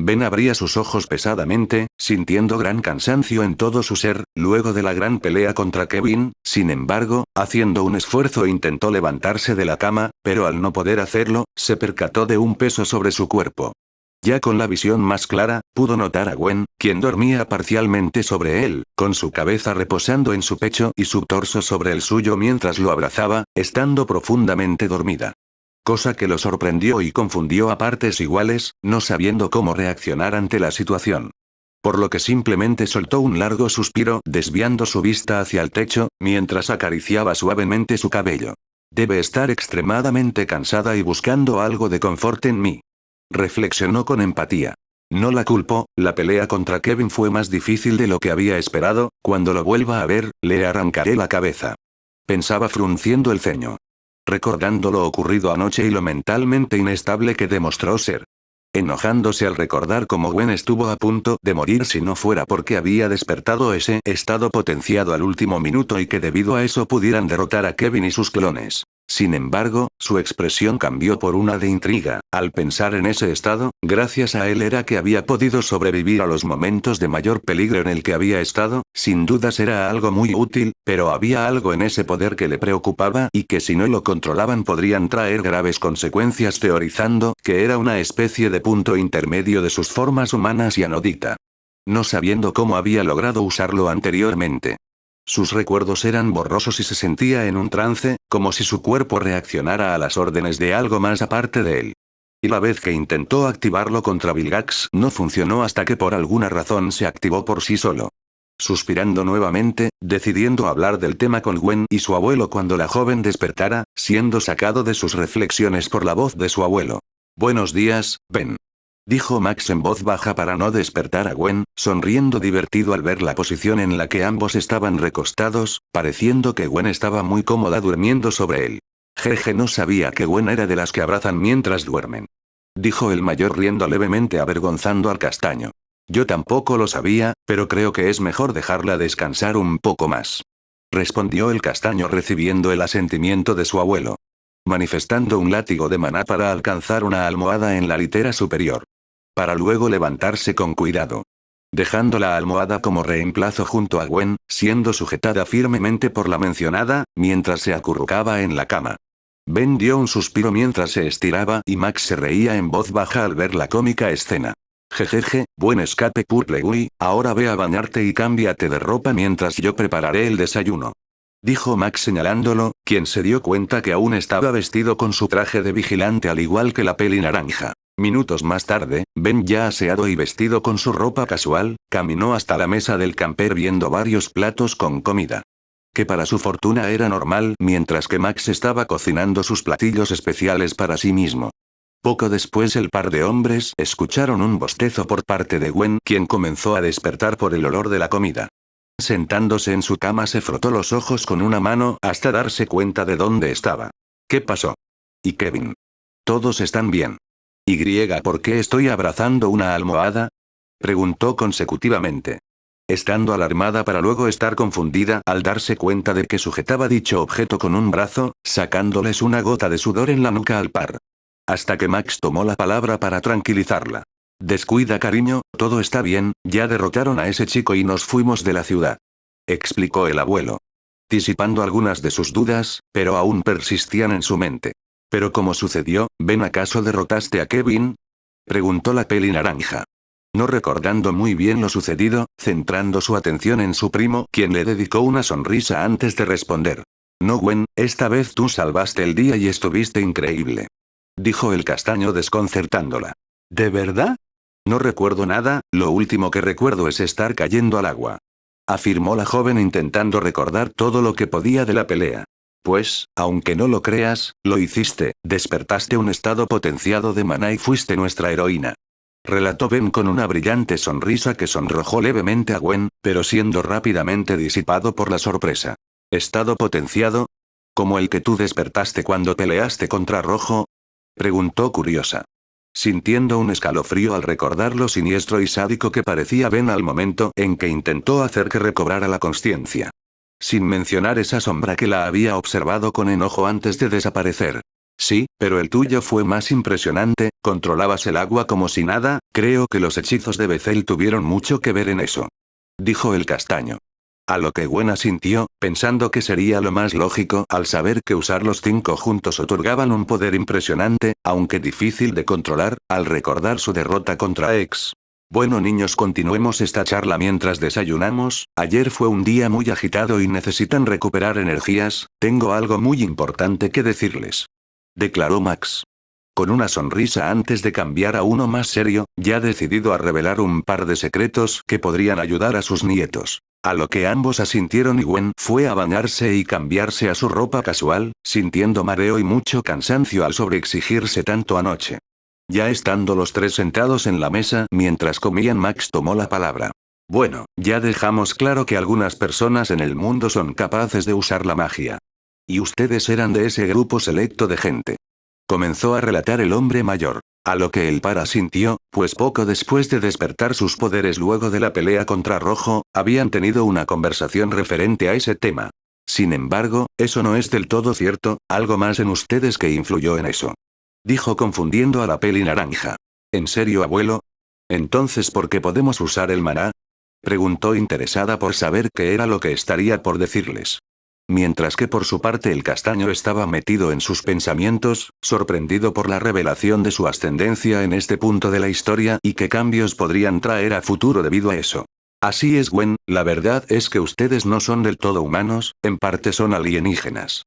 Ben abría sus ojos pesadamente, sintiendo gran cansancio en todo su ser, luego de la gran pelea contra Kevin. Sin embargo, haciendo un esfuerzo intentó levantarse de la cama, pero al no poder hacerlo, se percató de un peso sobre su cuerpo. Ya con la visión más clara, pudo notar a Gwen, quien dormía parcialmente sobre él, con su cabeza reposando en su pecho y su torso sobre el suyo mientras lo abrazaba, estando profundamente dormida. Cosa que lo sorprendió y confundió a partes iguales, no sabiendo cómo reaccionar ante la situación. Por lo que simplemente soltó un largo suspiro, desviando su vista hacia el techo, mientras acariciaba suavemente su cabello. Debe estar extremadamente cansada y buscando algo de confort en mí. Reflexionó con empatía. No la culpo, la pelea contra Kevin fue más difícil de lo que había esperado. Cuando lo vuelva a ver, le arrancaré la cabeza. Pensaba frunciendo el ceño. Recordando lo ocurrido anoche y lo mentalmente inestable que demostró ser. Enojándose al recordar cómo Gwen estuvo a punto de morir si no fuera porque había despertado ese estado potenciado al último minuto y que debido a eso pudieran derrotar a Kevin y sus clones. Sin embargo, su expresión cambió por una de intriga, al pensar en ese estado, gracias a él era que había podido sobrevivir a los momentos de mayor peligro en el que había estado. Sin dudas era algo muy útil, pero había algo en ese poder que le preocupaba y que si no lo controlaban podrían traer graves consecuencias, teorizando que era una especie de punto intermedio de sus formas humanas y anodita. No sabiendo cómo había logrado usarlo anteriormente. Sus recuerdos eran borrosos y se sentía en un trance, como si su cuerpo reaccionara a las órdenes de algo más aparte de él. Y la vez que intentó activarlo contra Vilgax no funcionó hasta que por alguna razón se activó por sí solo. Suspirando nuevamente, decidiendo hablar del tema con Gwen y su abuelo cuando la joven despertara, siendo sacado de sus reflexiones por la voz de su abuelo. «Buenos días, Ben», dijo Max en voz baja para no despertar a Gwen, sonriendo divertido al ver la posición en la que ambos estaban recostados, pareciendo que Gwen estaba muy cómoda durmiendo sobre él. Jeje, no sabía que Gwen era de las que abrazan mientras duermen. Dijo el mayor riendo levemente avergonzando al castaño. Yo tampoco lo sabía, pero creo que es mejor dejarla descansar un poco más. Respondió el castaño recibiendo el asentimiento de su abuelo. Manifestando un látigo de maná para alcanzar una almohada en la litera superior. Para luego levantarse con cuidado. Dejando la almohada como reemplazo junto a Gwen, siendo sujetada firmemente por la mencionada, mientras se acurrucaba en la cama. Ben dio un suspiro mientras se estiraba y Max se reía en voz baja al ver la cómica escena. Jejeje, buen escape Purplegui, ahora ve a bañarte y cámbiate de ropa mientras yo prepararé el desayuno. Dijo Max señalándolo, quien se dio cuenta que aún estaba vestido con su traje de vigilante al igual que la peli naranja. Minutos más tarde, Ben ya aseado y vestido con su ropa casual, caminó hasta la mesa del camper viendo varios platos con comida. Que para su fortuna era normal mientras que Max estaba cocinando sus platillos especiales para sí mismo. Poco después el par de hombres escucharon un bostezo por parte de Gwen, quien comenzó a despertar por el olor de la comida. Sentándose en su cama se frotó los ojos con una mano hasta darse cuenta de dónde estaba. ¿Qué pasó? ¿Y Kevin? ¿Todos están bien? ¿Por qué estoy abrazando una almohada? Preguntó consecutivamente. Estando alarmada para luego estar confundida al darse cuenta de que sujetaba dicho objeto con un brazo, sacándoles una gota de sudor en la nuca al par. Hasta que Max tomó la palabra para tranquilizarla. Descuida cariño, todo está bien, ya derrotaron a ese chico y nos fuimos de la ciudad. Explicó el abuelo. Disipando algunas de sus dudas, pero aún persistían en su mente. ¿Pero cómo sucedió? ¿Ben acaso derrotaste a Kevin? Preguntó la peli naranja. No recordando muy bien lo sucedido, centrando su atención en su primo, quien le dedicó una sonrisa antes de responder. No Gwen, esta vez tú salvaste el día y estuviste increíble. Dijo el castaño desconcertándola. ¿De verdad? No recuerdo nada, lo último que recuerdo es estar cayendo al agua. Afirmó la joven intentando recordar todo lo que podía de la pelea. Pues, aunque no lo creas, lo hiciste, despertaste un estado potenciado de maná y fuiste nuestra heroína. Relató Ben con una brillante sonrisa que sonrojó levemente a Gwen, pero siendo rápidamente disipado por la sorpresa. ¿Estado potenciado? ¿Como el que tú despertaste cuando peleaste contra Rojo? Preguntó curiosa. Sintiendo un escalofrío al recordar lo siniestro y sádico que parecía Ben al momento en que intentó hacer que recobrara la consciencia. Sin mencionar esa sombra que la había observado con enojo antes de desaparecer. Sí, pero el tuyo fue más impresionante, controlabas el agua como si nada, creo que los hechizos de Bethel tuvieron mucho que ver en eso. Dijo el castaño. A lo que Gwen asintió, pensando que sería lo más lógico al saber que usar los 5 juntos otorgaban un poder impresionante, aunque difícil de controlar, al recordar su derrota contra X. Bueno niños, continuemos esta charla mientras desayunamos. Ayer fue un día muy agitado y necesitan recuperar energías, tengo algo muy importante que decirles. Declaró Max. Con una sonrisa antes de cambiar a uno más serio, ya decidido a revelar un par de secretos que podrían ayudar a sus nietos. A lo que ambos asintieron y Gwen fue a bañarse y cambiarse a su ropa casual, sintiendo mareo y mucho cansancio al sobreexigirse tanto anoche. Ya estando los tres sentados en la mesa mientras comían, Max tomó la palabra. Bueno, ya dejamos claro que algunas personas en el mundo son capaces de usar la magia. Y ustedes eran de ese grupo selecto de gente. Comenzó a relatar el hombre mayor. A lo que el par asintió, pues poco después de despertar sus poderes luego de la pelea contra Rojo, habían tenido una conversación referente a ese tema. Sin embargo, eso no es del todo cierto, algo más en ustedes que influyó en eso. Dijo confundiendo a la peli naranja. ¿En serio, abuelo? Entonces, ¿por qué podemos usar el maná? Preguntó interesada por saber qué era lo que estaría por decirles. Mientras que por su parte el castaño estaba metido en sus pensamientos, sorprendido por la revelación de su ascendencia en este punto de la historia y qué cambios podrían traer a futuro debido a eso. Así es, Gwen, la verdad es que ustedes no son del todo humanos, en parte son alienígenas.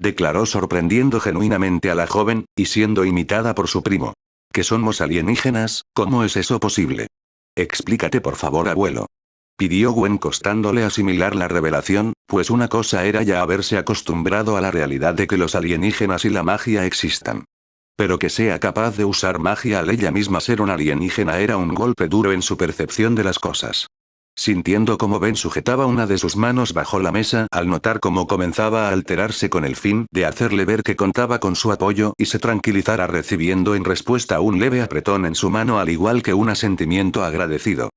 Declaró sorprendiendo genuinamente a la joven, y siendo imitada por su primo. ¿Que somos alienígenas? ¿Cómo es eso posible? Explícate por favor, abuelo. Pidió Gwen, costándole asimilar la revelación, pues una cosa era ya haberse acostumbrado a la realidad de que los alienígenas y la magia existan. Pero que sea capaz de usar magia al ella misma ser un alienígena era un golpe duro en su percepción de las cosas. Sintiendo cómo Ben sujetaba una de sus manos bajo la mesa al notar cómo comenzaba a alterarse con el fin de hacerle ver que contaba con su apoyo y se tranquilizara recibiendo en respuesta un leve apretón en su mano al igual que un asentimiento agradecido.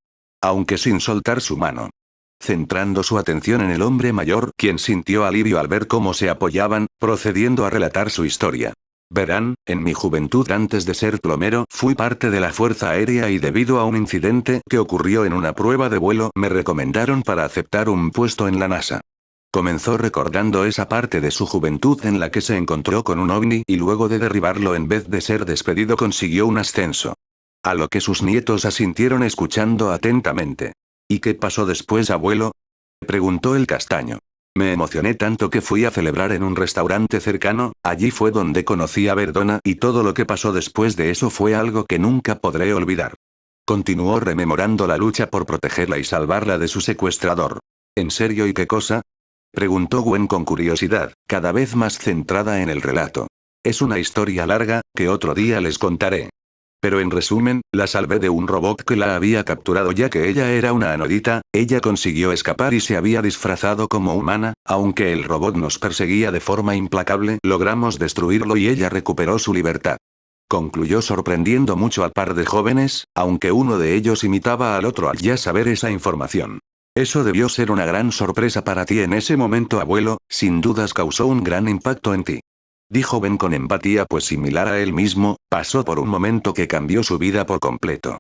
Aunque sin soltar su mano. Centrando su atención en el hombre mayor, quien sintió alivio al ver cómo se apoyaban, procediendo a relatar su historia. Verán, en mi juventud antes de ser plomero, fui parte de la Fuerza Aérea y debido a un incidente que ocurrió en una prueba de vuelo, me recomendaron para aceptar un puesto en la NASA. Comenzó recordando esa parte de su juventud en la que se encontró con un ovni y luego de derribarlo en vez de ser despedido consiguió un ascenso. A lo que sus nietos asintieron escuchando atentamente. ¿Y qué pasó después, abuelo? Preguntó el castaño. Me emocioné tanto que fui a celebrar en un restaurante cercano, allí fue donde conocí a Verdona y todo lo que pasó después de eso fue algo que nunca podré olvidar. Continuó rememorando la lucha por protegerla y salvarla de su secuestrador. ¿En serio y qué cosa? Preguntó Gwen con curiosidad, cada vez más centrada en el relato. Es una historia larga, que otro día les contaré. Pero en resumen, la salvé de un robot que la había capturado ya que ella era una anodita, ella consiguió escapar y se había disfrazado como humana, aunque el robot nos perseguía de forma implacable, logramos destruirlo y ella recuperó su libertad. Concluyó sorprendiendo mucho al par de jóvenes, aunque uno de ellos imitaba al otro al ya saber esa información. Eso debió ser una gran sorpresa para ti en ese momento, abuelo, sin dudas causó un gran impacto en ti. Dijo Ben con empatía, pues similar a él mismo, pasó por un momento que cambió su vida por completo.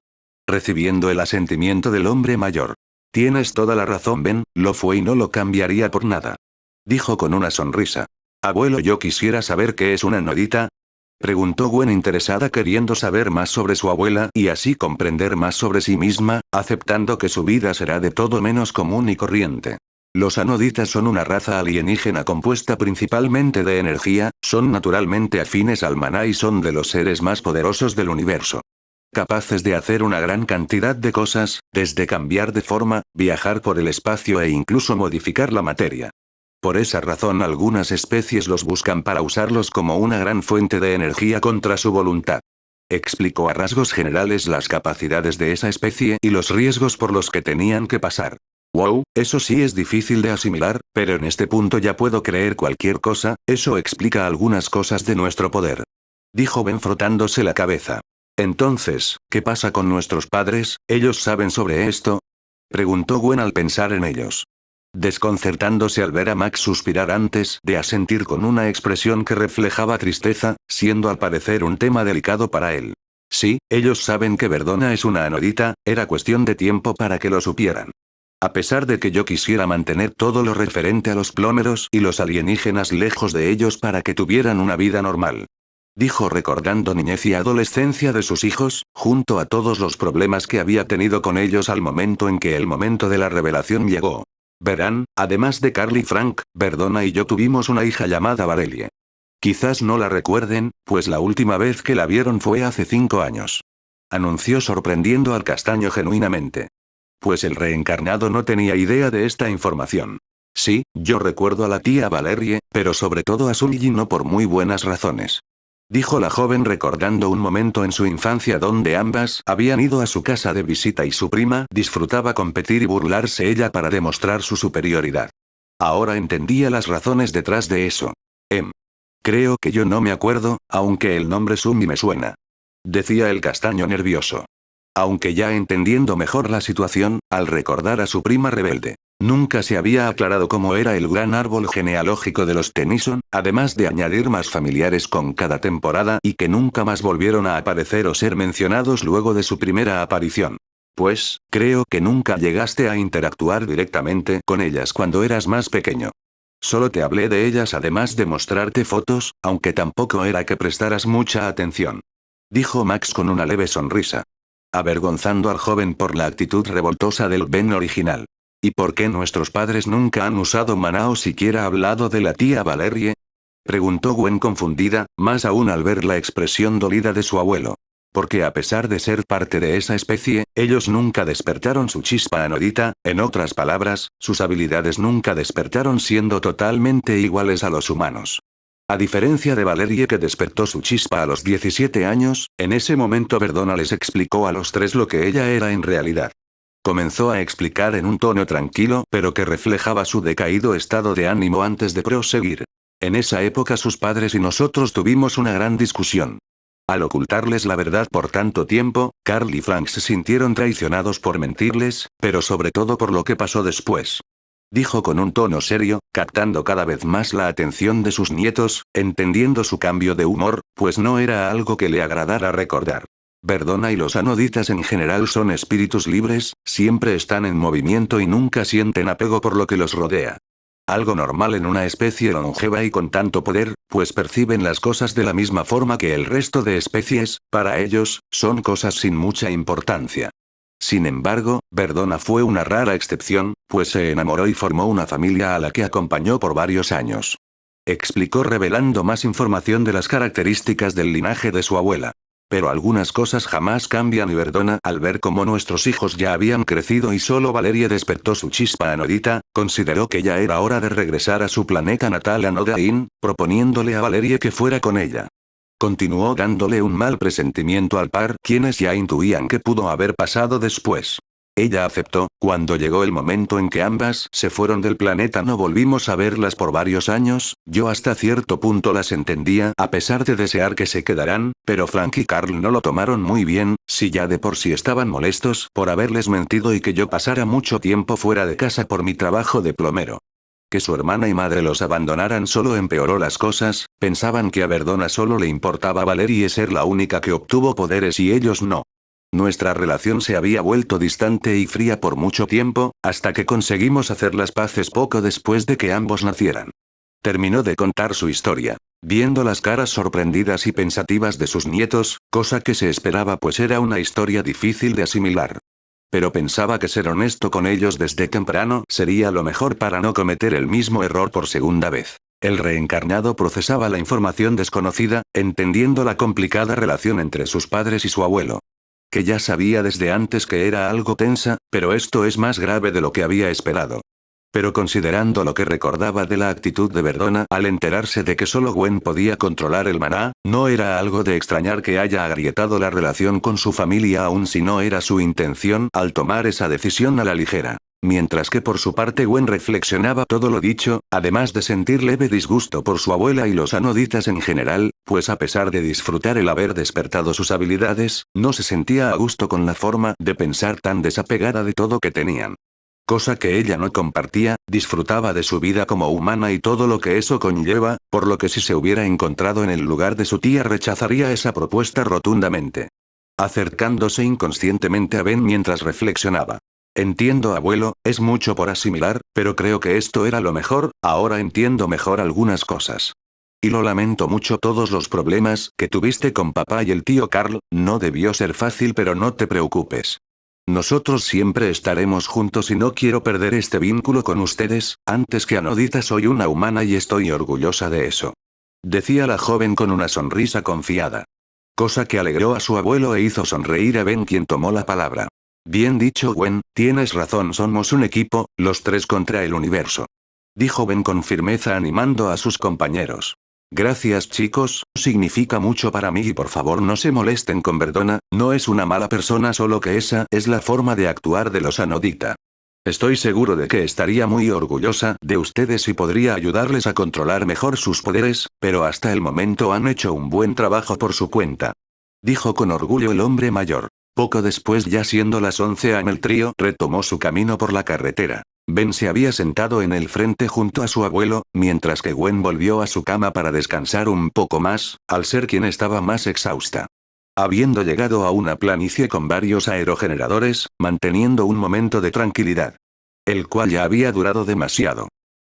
Recibiendo el asentimiento del hombre mayor. Tienes toda la razón, Ben, lo fue y no lo cambiaría por nada. Dijo con una sonrisa. Abuelo, yo quisiera saber qué es una nodita. Preguntó Gwen interesada queriendo saber más sobre su abuela y así comprender más sobre sí misma, aceptando que su vida será de todo menos común y corriente. Los anoditas son una raza alienígena compuesta principalmente de energía, son naturalmente afines al maná y son de los seres más poderosos del universo. Capaces de hacer una gran cantidad de cosas, desde cambiar de forma, viajar por el espacio e incluso modificar la materia. Por esa razón algunas especies los buscan para usarlos como una gran fuente de energía contra su voluntad. Explicó a rasgos generales las capacidades de esa especie y los riesgos por los que tenían que pasar. Wow, eso sí es difícil de asimilar, pero en este punto ya puedo creer cualquier cosa, eso explica algunas cosas de nuestro poder. Dijo Ben frotándose la cabeza. Entonces, ¿qué pasa con nuestros padres? ¿Ellos saben sobre esto? Preguntó Gwen al pensar en ellos. desconcertándose al ver a Max suspirar antes de asentir con una expresión que reflejaba tristeza, siendo al parecer un tema delicado para él. Sí, ellos saben que Verdona es una anodita, era cuestión de tiempo para que lo supieran. A pesar de que yo quisiera mantener todo lo referente a los plómeros y los alienígenas lejos de ellos para que tuvieran una vida normal. Dijo recordando niñez y adolescencia de sus hijos, junto a todos los problemas que había tenido con ellos al momento en que el momento de la revelación llegó. Verán, además de Carl y Frank, Verdona y yo tuvimos una hija llamada Valerie. Quizás no la recuerden, pues la última vez que la vieron fue hace 5 años. Anunció sorprendiendo al castaño genuinamente. Pues el reencarnado no tenía idea de esta información. Sí, yo recuerdo a la tía Valerie, pero sobre todo a Sully no por muy buenas razones. Dijo la joven recordando un momento en su infancia donde ambas habían ido a su casa de visita y su prima disfrutaba competir y burlarse ella para demostrar su superioridad. Ahora entendía las razones detrás de eso. Creo que yo no me acuerdo, aunque el nombre Sumi me suena. Decía el castaño nervioso. Aunque ya entendiendo mejor la situación, al recordar a su prima rebelde. Nunca se había aclarado cómo era el gran árbol genealógico de los Tennyson, además de añadir más familiares con cada temporada y que nunca más volvieron a aparecer o ser mencionados luego de su primera aparición. Pues, creo que nunca llegaste a interactuar directamente con ellas cuando eras más pequeño. Solo te hablé de ellas además de mostrarte fotos, aunque tampoco era que prestaras mucha atención. Dijo Max con una leve sonrisa. Avergonzando al joven por la actitud revoltosa del Ben original. ¿Y por qué nuestros padres nunca han usado maná o siquiera hablado de la tía Valerie? Preguntó Gwen confundida, más aún al ver la expresión dolida de su abuelo. Porque a pesar de ser parte de esa especie, ellos nunca despertaron su chispa anodita, en otras palabras, sus habilidades nunca despertaron siendo totalmente iguales a los humanos. A diferencia de Valerie que despertó su chispa a los 17 años, en ese momento Verdona les explicó a los tres lo que ella era en realidad. Comenzó a explicar en un tono tranquilo pero que reflejaba su decaído estado de ánimo antes de proseguir. En esa época sus padres y nosotros tuvimos una gran discusión. Al ocultarles la verdad por tanto tiempo, Carl y Frank se sintieron traicionados por mentirles, pero sobre todo por lo que pasó después. Dijo con un tono serio, captando cada vez más la atención de sus nietos, entendiendo su cambio de humor, pues no era algo que le agradara recordar. Verdona y los anoditas en general son espíritus libres, siempre están en movimiento y nunca sienten apego por lo que los rodea. Algo normal en una especie longeva y con tanto poder, pues perciben las cosas de la misma forma que el resto de especies, para ellos, son cosas sin mucha importancia. Sin embargo, Verdona fue una rara excepción, pues se enamoró y formó una familia a la que acompañó por varios años. Explicó revelando más información de las características del linaje de su abuela. Pero algunas cosas jamás cambian y Verdona, al ver cómo nuestros hijos ya habían crecido y solo Valerie despertó su chispa anodita, consideró que ya era hora de regresar a su planeta natal Anodain, proponiéndole a Valerie que fuera con ella. Continuó dándole un mal presentimiento al par, quienes ya intuían qué pudo haber pasado después. Ella aceptó, cuando llegó el momento en que ambas se fueron del planeta no volvimos a verlas por varios años, yo hasta cierto punto las entendía a pesar de desear que se quedaran, pero Frank y Carl no lo tomaron muy bien, si ya de por sí estaban molestos por haberles mentido y que yo pasara mucho tiempo fuera de casa por mi trabajo de plomero. Que su hermana y madre los abandonaran solo empeoró las cosas, pensaban que a Verdona solo le importaba Valerie ser la única que obtuvo poderes y ellos no. Nuestra relación se había vuelto distante y fría por mucho tiempo, hasta que conseguimos hacer las paces poco después de que ambos nacieran. Terminó de contar su historia, viendo las caras sorprendidas y pensativas de sus nietos, cosa que se esperaba pues era una historia difícil de asimilar. Pero pensaba que ser honesto con ellos desde temprano sería lo mejor para no cometer el mismo error por segunda vez. El reencarnado procesaba la información desconocida, entendiendo la complicada relación entre sus padres y su abuelo. Que ya sabía desde antes que era algo tensa, pero esto es más grave de lo que había esperado. Pero considerando lo que recordaba de la actitud de Verdona al enterarse de que solo Gwen podía controlar el maná, no era algo de extrañar que haya agrietado la relación con su familia aun si no era su intención al tomar esa decisión a la ligera. Mientras que por su parte Gwen reflexionaba todo lo dicho, además de sentir leve disgusto por su abuela y los anoditas en general, pues a pesar de disfrutar el haber despertado sus habilidades, no se sentía a gusto con la forma de pensar tan desapegada de todo que tenían. cosa que ella no compartía, disfrutaba de su vida como humana y todo lo que eso conlleva, por lo que si se hubiera encontrado en el lugar de su tía rechazaría esa propuesta rotundamente. Acercándose inconscientemente a Ben mientras reflexionaba. Entiendo, abuelo, es mucho por asimilar, pero creo que esto era lo mejor, ahora entiendo mejor algunas cosas. Y lo lamento mucho todos los problemas que tuviste con papá y el tío Carl, no debió ser fácil, pero no te preocupes. Nosotros siempre estaremos juntos y no quiero perder este vínculo con ustedes, antes que Anodita soy una humana y estoy orgullosa de eso. Decía la joven con una sonrisa confiada. Cosa que alegró a su abuelo e hizo sonreír a Ben, quien tomó la palabra. Bien dicho, Gwen, tienes razón, somos un equipo, los tres contra el universo. Dijo Ben con firmeza animando a sus compañeros. Gracias chicos, significa mucho para mí y por favor no se molesten con Verdona, no es una mala persona, solo que esa es la forma de actuar de los Anodita. Estoy seguro de que estaría muy orgullosa de ustedes y podría ayudarles a controlar mejor sus poderes, pero hasta el momento han hecho un buen trabajo por su cuenta. Dijo con orgullo el hombre mayor. Poco después, ya siendo las 11 am, el trío retomó su camino por la carretera. Ben se había sentado en el frente junto a su abuelo, mientras que Gwen volvió a su cama para descansar un poco más, al ser quien estaba más exhausta. Habiendo llegado a una planicie con varios aerogeneradores, manteniendo un momento de tranquilidad. El cual ya había durado demasiado.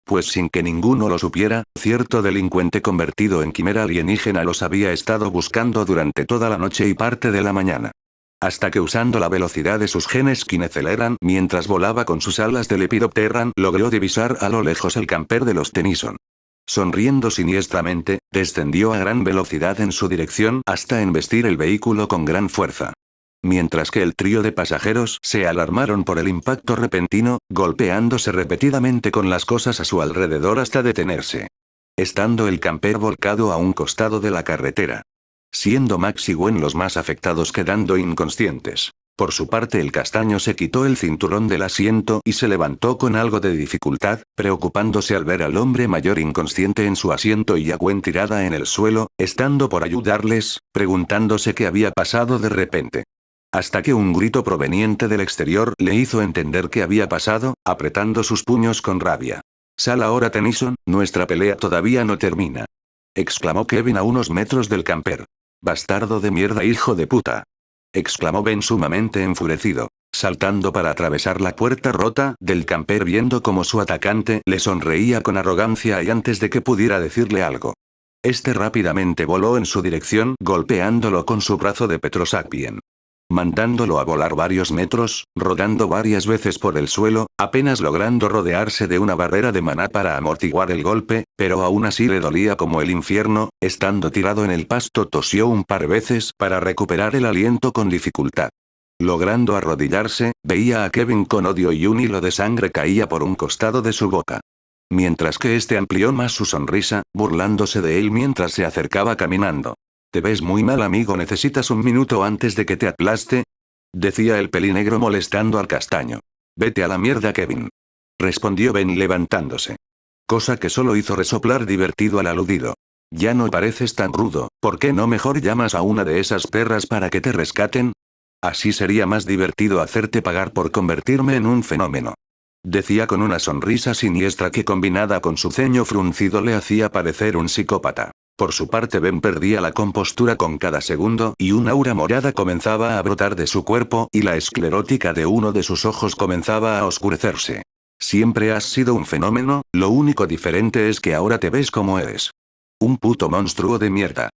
Pues sin que ninguno lo supiera, cierto delincuente convertido en quimera alienígena los había estado buscando durante toda la noche y parte de la mañana. Hasta que usando la velocidad de sus genes Kineceleran mientras volaba con sus alas de Lepidopteran logró divisar a lo lejos el camper de los Tennyson. Sonriendo siniestramente, descendió a gran velocidad en su dirección hasta embestir el vehículo con gran fuerza. Mientras que el trío de pasajeros se alarmaron por el impacto repentino, golpeándose repetidamente con las cosas a su alrededor hasta detenerse. Estando el camper volcado a un costado de la carretera. Siendo Max y Gwen los más afectados, quedando inconscientes. Por su parte, el castaño se quitó el cinturón del asiento y se levantó con algo de dificultad, preocupándose al ver al hombre mayor inconsciente en su asiento y a Gwen tirada en el suelo, estando por ayudarles, preguntándose qué había pasado de repente. Hasta que un grito proveniente del exterior le hizo entender qué había pasado, apretando sus puños con rabia. «Sal ahora, Tennyson, nuestra pelea todavía no termina», exclamó Kevin a unos metros del camper. «Bastardo de mierda, hijo de puta», exclamó Ben sumamente enfurecido, saltando para atravesar la puerta rota del camper viendo cómo su atacante le sonreía con arrogancia y antes de que pudiera decirle algo. Este rápidamente voló en su dirección golpeándolo con su brazo de Petrosapien. Mandándolo a volar varios metros, rodando varias veces por el suelo, apenas logrando rodearse de una barrera de maná para amortiguar el golpe, pero aún así le dolía como el infierno, estando tirado en el pasto tosió un par de veces para recuperar el aliento con dificultad. Logrando arrodillarse, veía a Kevin con odio y un hilo de sangre caía por un costado de su boca. Mientras que este amplió más su sonrisa, burlándose de él mientras se acercaba caminando. «Te ves muy mal, amigo, ¿necesitas un minuto antes de que te aplaste?», decía el pelinegro molestando al castaño. «Vete a la mierda, Kevin», respondió Ben levantándose. Cosa que solo hizo resoplar divertido al aludido. «Ya no pareces tan rudo, ¿por qué no mejor llamas a una de esas perras para que te rescaten? Así sería más divertido hacerte pagar por convertirme en un fenómeno», decía con una sonrisa siniestra que combinada con su ceño fruncido le hacía parecer un psicópata. Por su parte, Ben perdía la compostura con cada segundo y una aura morada comenzaba a brotar de su cuerpo y la esclerótica de uno de sus ojos comenzaba a oscurecerse. «Siempre has sido un fenómeno, lo único diferente es que ahora te ves como eres. Un puto monstruo de mierda»,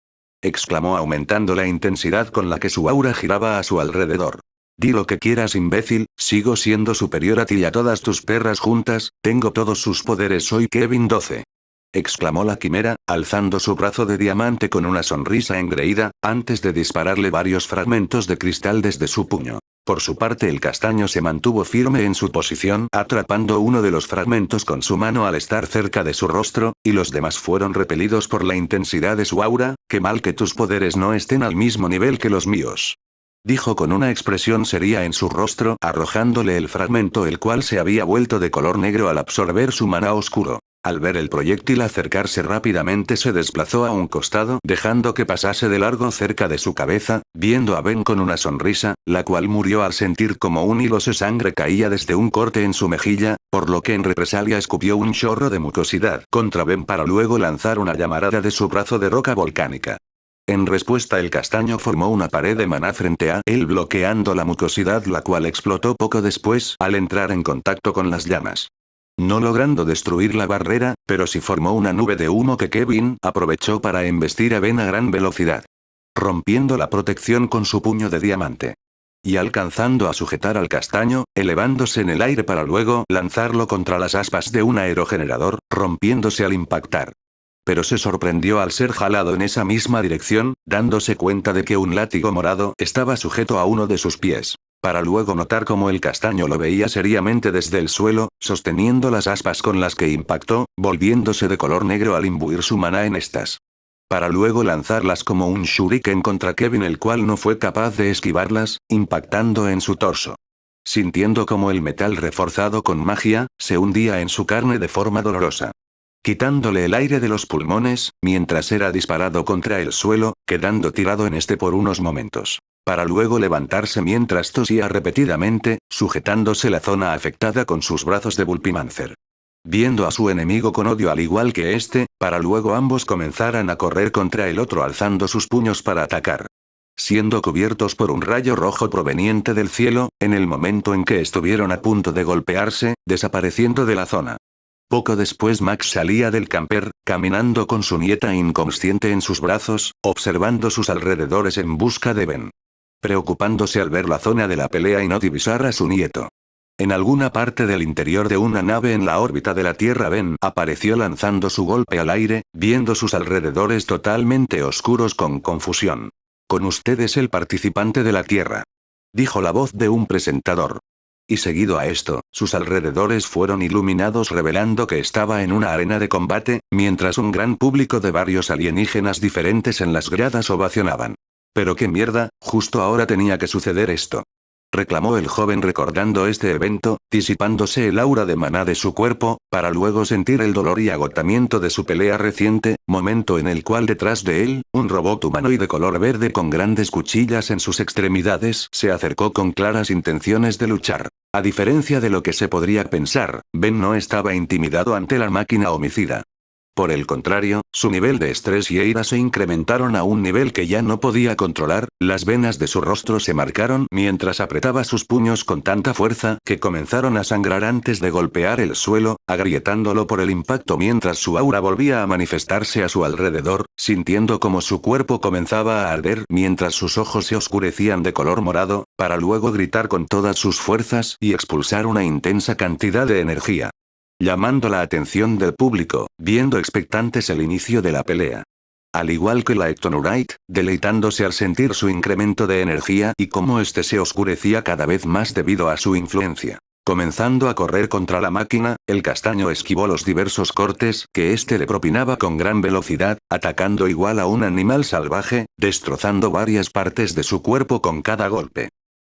exclamó aumentando la intensidad con la que su aura giraba a su alrededor. «Di lo que quieras, imbécil, sigo siendo superior a ti y a todas tus perras juntas, tengo todos sus poderes, soy Kevin 12. Exclamó la quimera, alzando su brazo de diamante con una sonrisa engreída, antes de dispararle varios fragmentos de cristal desde su puño. Por su parte, el castaño se mantuvo firme en su posición, atrapando uno de los fragmentos con su mano al estar cerca de su rostro, y los demás fueron repelidos por la intensidad de su aura. «Qué mal que tus poderes no estén al mismo nivel que los míos», dijo con una expresión seria en su rostro, arrojándole el fragmento, el cual se había vuelto de color negro al absorber su maná oscuro. Al ver el proyectil acercarse rápidamente se desplazó a un costado dejando que pasase de largo cerca de su cabeza, viendo a Ben con una sonrisa, la cual murió al sentir como un hilo de sangre caía desde un corte en su mejilla, por lo que en represalia escupió un chorro de mucosidad contra Ben para luego lanzar una llamarada de su brazo de roca volcánica. En respuesta el castaño formó una pared de maná frente a él bloqueando la mucosidad la cual explotó poco después al entrar en contacto con las llamas. No logrando destruir la barrera, pero sí formó una nube de humo que Kevin aprovechó para embestir a Ben a gran velocidad. Rompiendo la protección con su puño de diamante. Y alcanzando a sujetar al castaño, elevándose en el aire para luego lanzarlo contra las aspas de un aerogenerador, rompiéndose al impactar. Pero se sorprendió al ser jalado en esa misma dirección, dándose cuenta de que un látigo morado estaba sujeto a uno de sus pies. Para luego notar cómo el castaño lo veía seriamente desde el suelo, sosteniendo las aspas con las que impactó, volviéndose de color negro al imbuir su maná en estas. Para luego lanzarlas como un shuriken contra Kevin el cual no fue capaz de esquivarlas, impactando en su torso. Sintiendo como el metal reforzado con magia, se hundía en su carne de forma dolorosa. Quitándole el aire de los pulmones, mientras era disparado contra el suelo, quedando tirado en este por unos momentos. Para luego levantarse mientras tosía repetidamente, sujetándose la zona afectada con sus brazos de Bulpimancer. Viendo a su enemigo con odio al igual que este, para luego ambos comenzaran a correr contra el otro alzando sus puños para atacar. Siendo cubiertos por un rayo rojo proveniente del cielo, en el momento en que estuvieron a punto de golpearse, desapareciendo de la zona. Poco después Max salía del camper, caminando con su nieta inconsciente en sus brazos, observando sus alrededores en busca de Ben. Preocupándose al ver la zona de la pelea y no divisar a su nieto. En alguna parte del interior de una nave en la órbita de la Tierra Ben apareció lanzando su golpe al aire, viendo sus alrededores totalmente oscuros con confusión. Con ustedes el participante de la Tierra. Dijo la voz de un presentador. Y seguido a esto, sus alrededores fueron iluminados revelando que estaba en una arena de combate, mientras un gran público de varios alienígenas diferentes en las gradas ovacionaban. Pero qué mierda, justo ahora tenía que suceder esto. Reclamó el joven recordando este evento, disipándose el aura de maná de su cuerpo, para luego sentir el dolor y agotamiento de su pelea reciente, momento en el cual detrás de él, un robot humanoide color verde con grandes cuchillas en sus extremidades se acercó con claras intenciones de luchar. A diferencia de lo que se podría pensar, Ben no estaba intimidado ante la máquina homicida. Por el contrario, su nivel de estrés y ira se incrementaron a un nivel que ya no podía controlar, las venas de su rostro se marcaron mientras apretaba sus puños con tanta fuerza que comenzaron a sangrar antes de golpear el suelo, agrietándolo por el impacto mientras su aura volvía a manifestarse a su alrededor, sintiendo como su cuerpo comenzaba a arder mientras sus ojos se oscurecían de color morado, para luego gritar con todas sus fuerzas y expulsar una intensa cantidad de energía. Llamando la atención del público, viendo expectantes el inicio de la pelea. Al igual que la Ectonurite, deleitándose al sentir su incremento de energía y cómo este se oscurecía cada vez más debido a su influencia. Comenzando a correr contra la máquina, el castaño esquivó los diversos cortes que éste le propinaba con gran velocidad, atacando igual a un animal salvaje, destrozando varias partes de su cuerpo con cada golpe.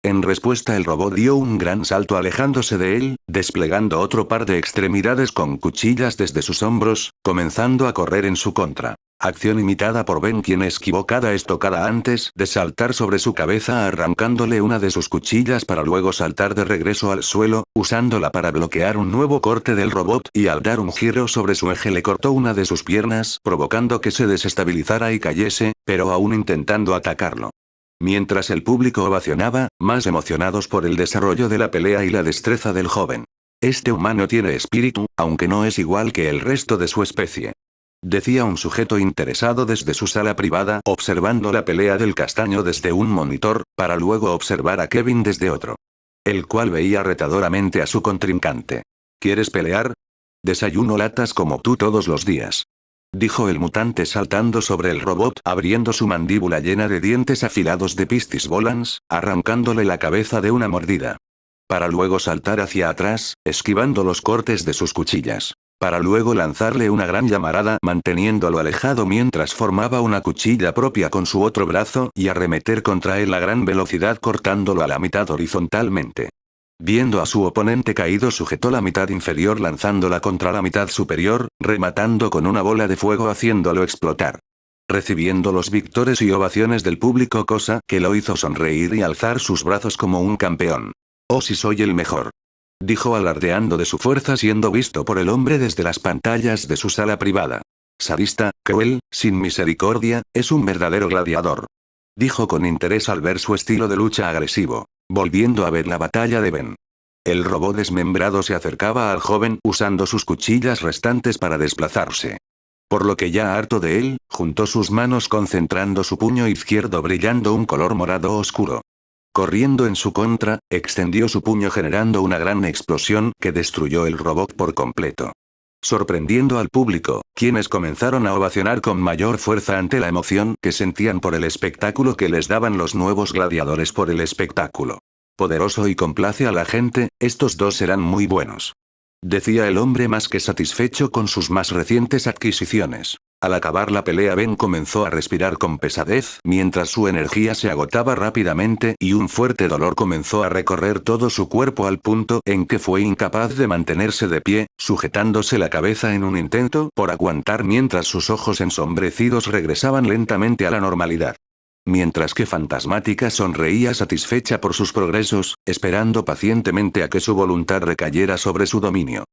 En respuesta el robot dio un gran salto alejándose de él, desplegando otro par de extremidades con cuchillas desde sus hombros, comenzando a correr en su contra. Acción imitada por Ben quien esquivó cada estocada antes de saltar sobre su cabeza arrancándole una de sus cuchillas para luego saltar de regreso al suelo, usándola para bloquear un nuevo corte del robot y al dar un giro sobre su eje le cortó una de sus piernas provocando que se desestabilizara y cayese, pero aún intentando atacarlo. Mientras el público ovacionaba, más emocionados por el desarrollo de la pelea y la destreza del joven. Este humano tiene espíritu, aunque no es igual que el resto de su especie. Decía un sujeto interesado desde su sala privada observando la pelea del castaño desde un monitor, para luego observar a Kevin desde otro. El cual veía retadoramente a su contrincante. ¿Quieres pelear? Desayuno latas como tú todos los días. Dijo el mutante saltando sobre el robot abriendo su mandíbula llena de dientes afilados de Pistis Volans, arrancándole la cabeza de una mordida. Para luego saltar hacia atrás, esquivando los cortes de sus cuchillas. Para luego lanzarle una gran llamarada manteniéndolo alejado mientras formaba una cuchilla propia con su otro brazo y arremeter contra él a gran velocidad cortándolo a la mitad horizontalmente. Viendo a su oponente caído, sujetó la mitad inferior lanzándola contra la mitad superior, rematando con una bola de fuego haciéndolo explotar. Recibiendo los victores y ovaciones del público, cosa que lo hizo sonreír y alzar sus brazos como un campeón. «Oh, si soy el mejor», dijo alardeando de su fuerza siendo visto por el hombre desde las pantallas de su sala privada. «Sadista, cruel, sin misericordia, es un verdadero gladiador», dijo con interés al ver su estilo de lucha agresivo. Volviendo a ver la batalla de Ben. El robot desmembrado se acercaba al joven usando sus cuchillas restantes para desplazarse. Por lo que ya harto de él, juntó sus manos concentrando su puño izquierdo brillando un color morado oscuro. Corriendo en su contra, extendió su puño generando una gran explosión que destruyó el robot por completo. Sorprendiendo al público, quienes comenzaron a ovacionar con mayor fuerza ante la emoción que sentían por el espectáculo que les daban los nuevos gladiadores por el espectáculo. Poderoso y complace a la gente, estos dos serán muy buenos, decía el hombre más que satisfecho con sus más recientes adquisiciones. Al acabar la pelea, Ben comenzó a respirar con pesadez mientras su energía se agotaba rápidamente y un fuerte dolor comenzó a recorrer todo su cuerpo al punto en que fue incapaz de mantenerse de pie, sujetándose la cabeza en un intento por aguantar mientras sus ojos ensombrecidos regresaban lentamente a la normalidad. Mientras que Fantasmática sonreía satisfecha por sus progresos, esperando pacientemente a que su voluntad recayera sobre su dominio.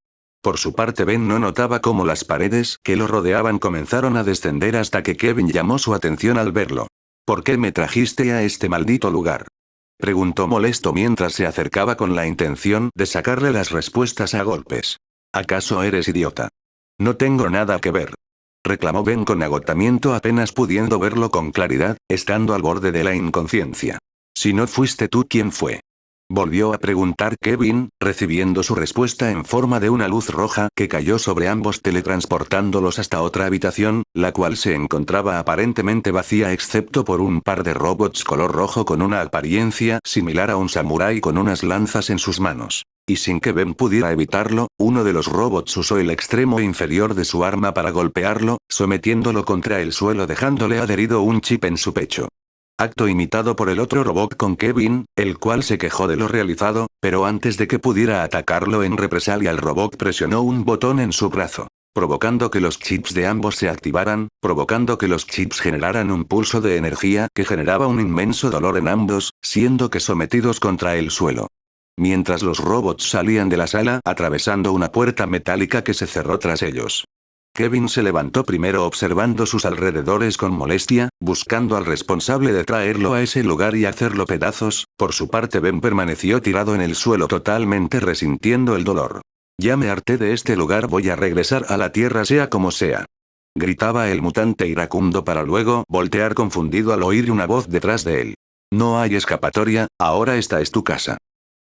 Por su parte, Ben no notaba cómo las paredes que lo rodeaban comenzaron a descender hasta que Kevin llamó su atención al verlo. «¿Por qué me trajiste a este maldito lugar?», preguntó molesto mientras se acercaba con la intención de sacarle las respuestas a golpes. «¿Acaso eres idiota?». «No tengo nada que ver», reclamó Ben con agotamiento apenas pudiendo verlo con claridad, estando al borde de la inconsciencia. «Si no fuiste tú, ¿quién fue?», volvió a preguntar Kevin, recibiendo su respuesta en forma de una luz roja que cayó sobre ambos teletransportándolos hasta otra habitación, la cual se encontraba aparentemente vacía excepto por un par de robots color rojo con una apariencia similar a un samurái con unas lanzas en sus manos. Y sin que Ben pudiera evitarlo, uno de los robots usó el extremo inferior de su arma para golpearlo, sometiéndolo contra el suelo dejándole adherido un chip en su pecho. Acto imitado por el otro robot con Kevin, el cual se quejó de lo realizado, pero antes de que pudiera atacarlo en represalia el robot presionó un botón en su brazo, provocando que los chips de ambos se activaran, provocando que los chips generaran un pulso de energía que generaba un inmenso dolor en ambos, siendo que sometidos contra el suelo. Mientras los robots salían de la sala atravesando una puerta metálica que se cerró tras ellos. Kevin se levantó primero observando sus alrededores con molestia, buscando al responsable de traerlo a ese lugar y hacerlo pedazos. Por su parte, Ben permaneció tirado en el suelo totalmente resintiendo el dolor. «Ya me harté de este lugar, voy a regresar a la Tierra sea como sea», gritaba el mutante iracundo para luego voltear confundido al oír una voz detrás de él. «No hay escapatoria, ahora esta es tu casa»,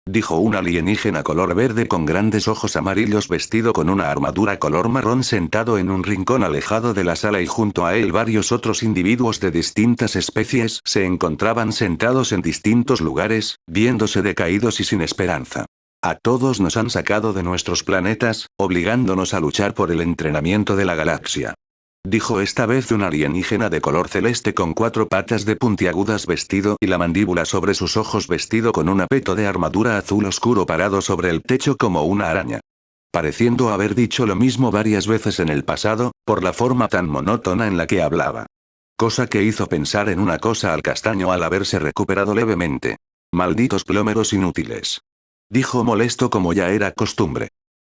dijo un alienígena color verde con grandes ojos amarillos vestido con una armadura color marrón sentado en un rincón alejado de la sala y junto a él varios otros individuos de distintas especies se encontraban sentados en distintos lugares, viéndose decaídos y sin esperanza. «A todos nos han sacado de nuestros planetas, obligándonos a luchar por el entrenamiento de la galaxia», dijo esta vez un alienígena de color celeste con 4 patas de puntiagudas vestido y la mandíbula sobre sus ojos vestido con un apeto de armadura azul oscuro parado sobre el techo como una araña. Pareciendo haber dicho lo mismo varias veces en el pasado, por la forma tan monótona en la que hablaba. Cosa que hizo pensar en una cosa al castaño al haberse recuperado levemente. «Malditos plómeros inútiles», dijo molesto como ya era costumbre.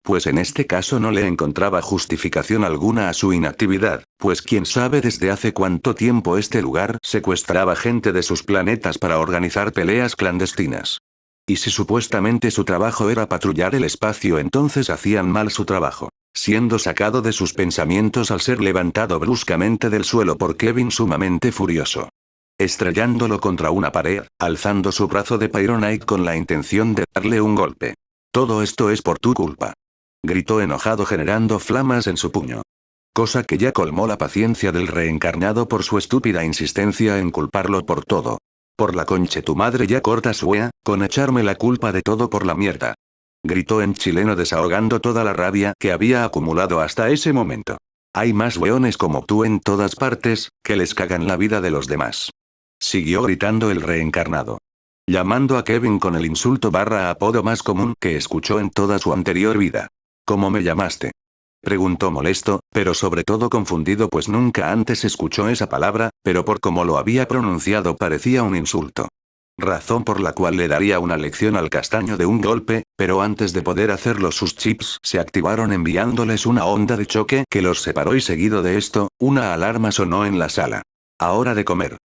Pues en este caso no le encontraba justificación alguna a su inactividad, pues quién sabe desde hace cuánto tiempo este lugar secuestraba gente de sus planetas para organizar peleas clandestinas. Y si supuestamente su trabajo era patrullar el espacio, entonces hacían mal su trabajo. Siendo sacado de sus pensamientos al ser levantado bruscamente del suelo por Kevin sumamente furioso. Estrellándolo contra una pared, alzando su brazo de Pyronite con la intención de darle un golpe. «Todo esto es por tu culpa», gritó enojado generando flamas en su puño. Cosa que ya colmó la paciencia del reencarnado por su estúpida insistencia en culparlo por todo. «Por la conche tu madre ya corta suea, con echarme la culpa de todo por la mierda», gritó en chileno desahogando toda la rabia que había acumulado hasta ese momento. «Hay más weones como tú en todas partes, que les cagan la vida de los demás», siguió gritando el reencarnado. llamando a Kevin con el insulto barra apodo más común que escuchó en toda su anterior vida. ¿Cómo me llamaste? Preguntó molesto, pero sobre todo confundido pues nunca antes escuchó esa palabra, pero por cómo lo había pronunciado parecía un insulto. Razón por la cual le daría una lección al castaño de un golpe, pero antes de poder hacerlo sus chips se activaron enviándoles una onda de choque que los separó y seguido de esto, una alarma sonó en la sala. «Hora de comer»,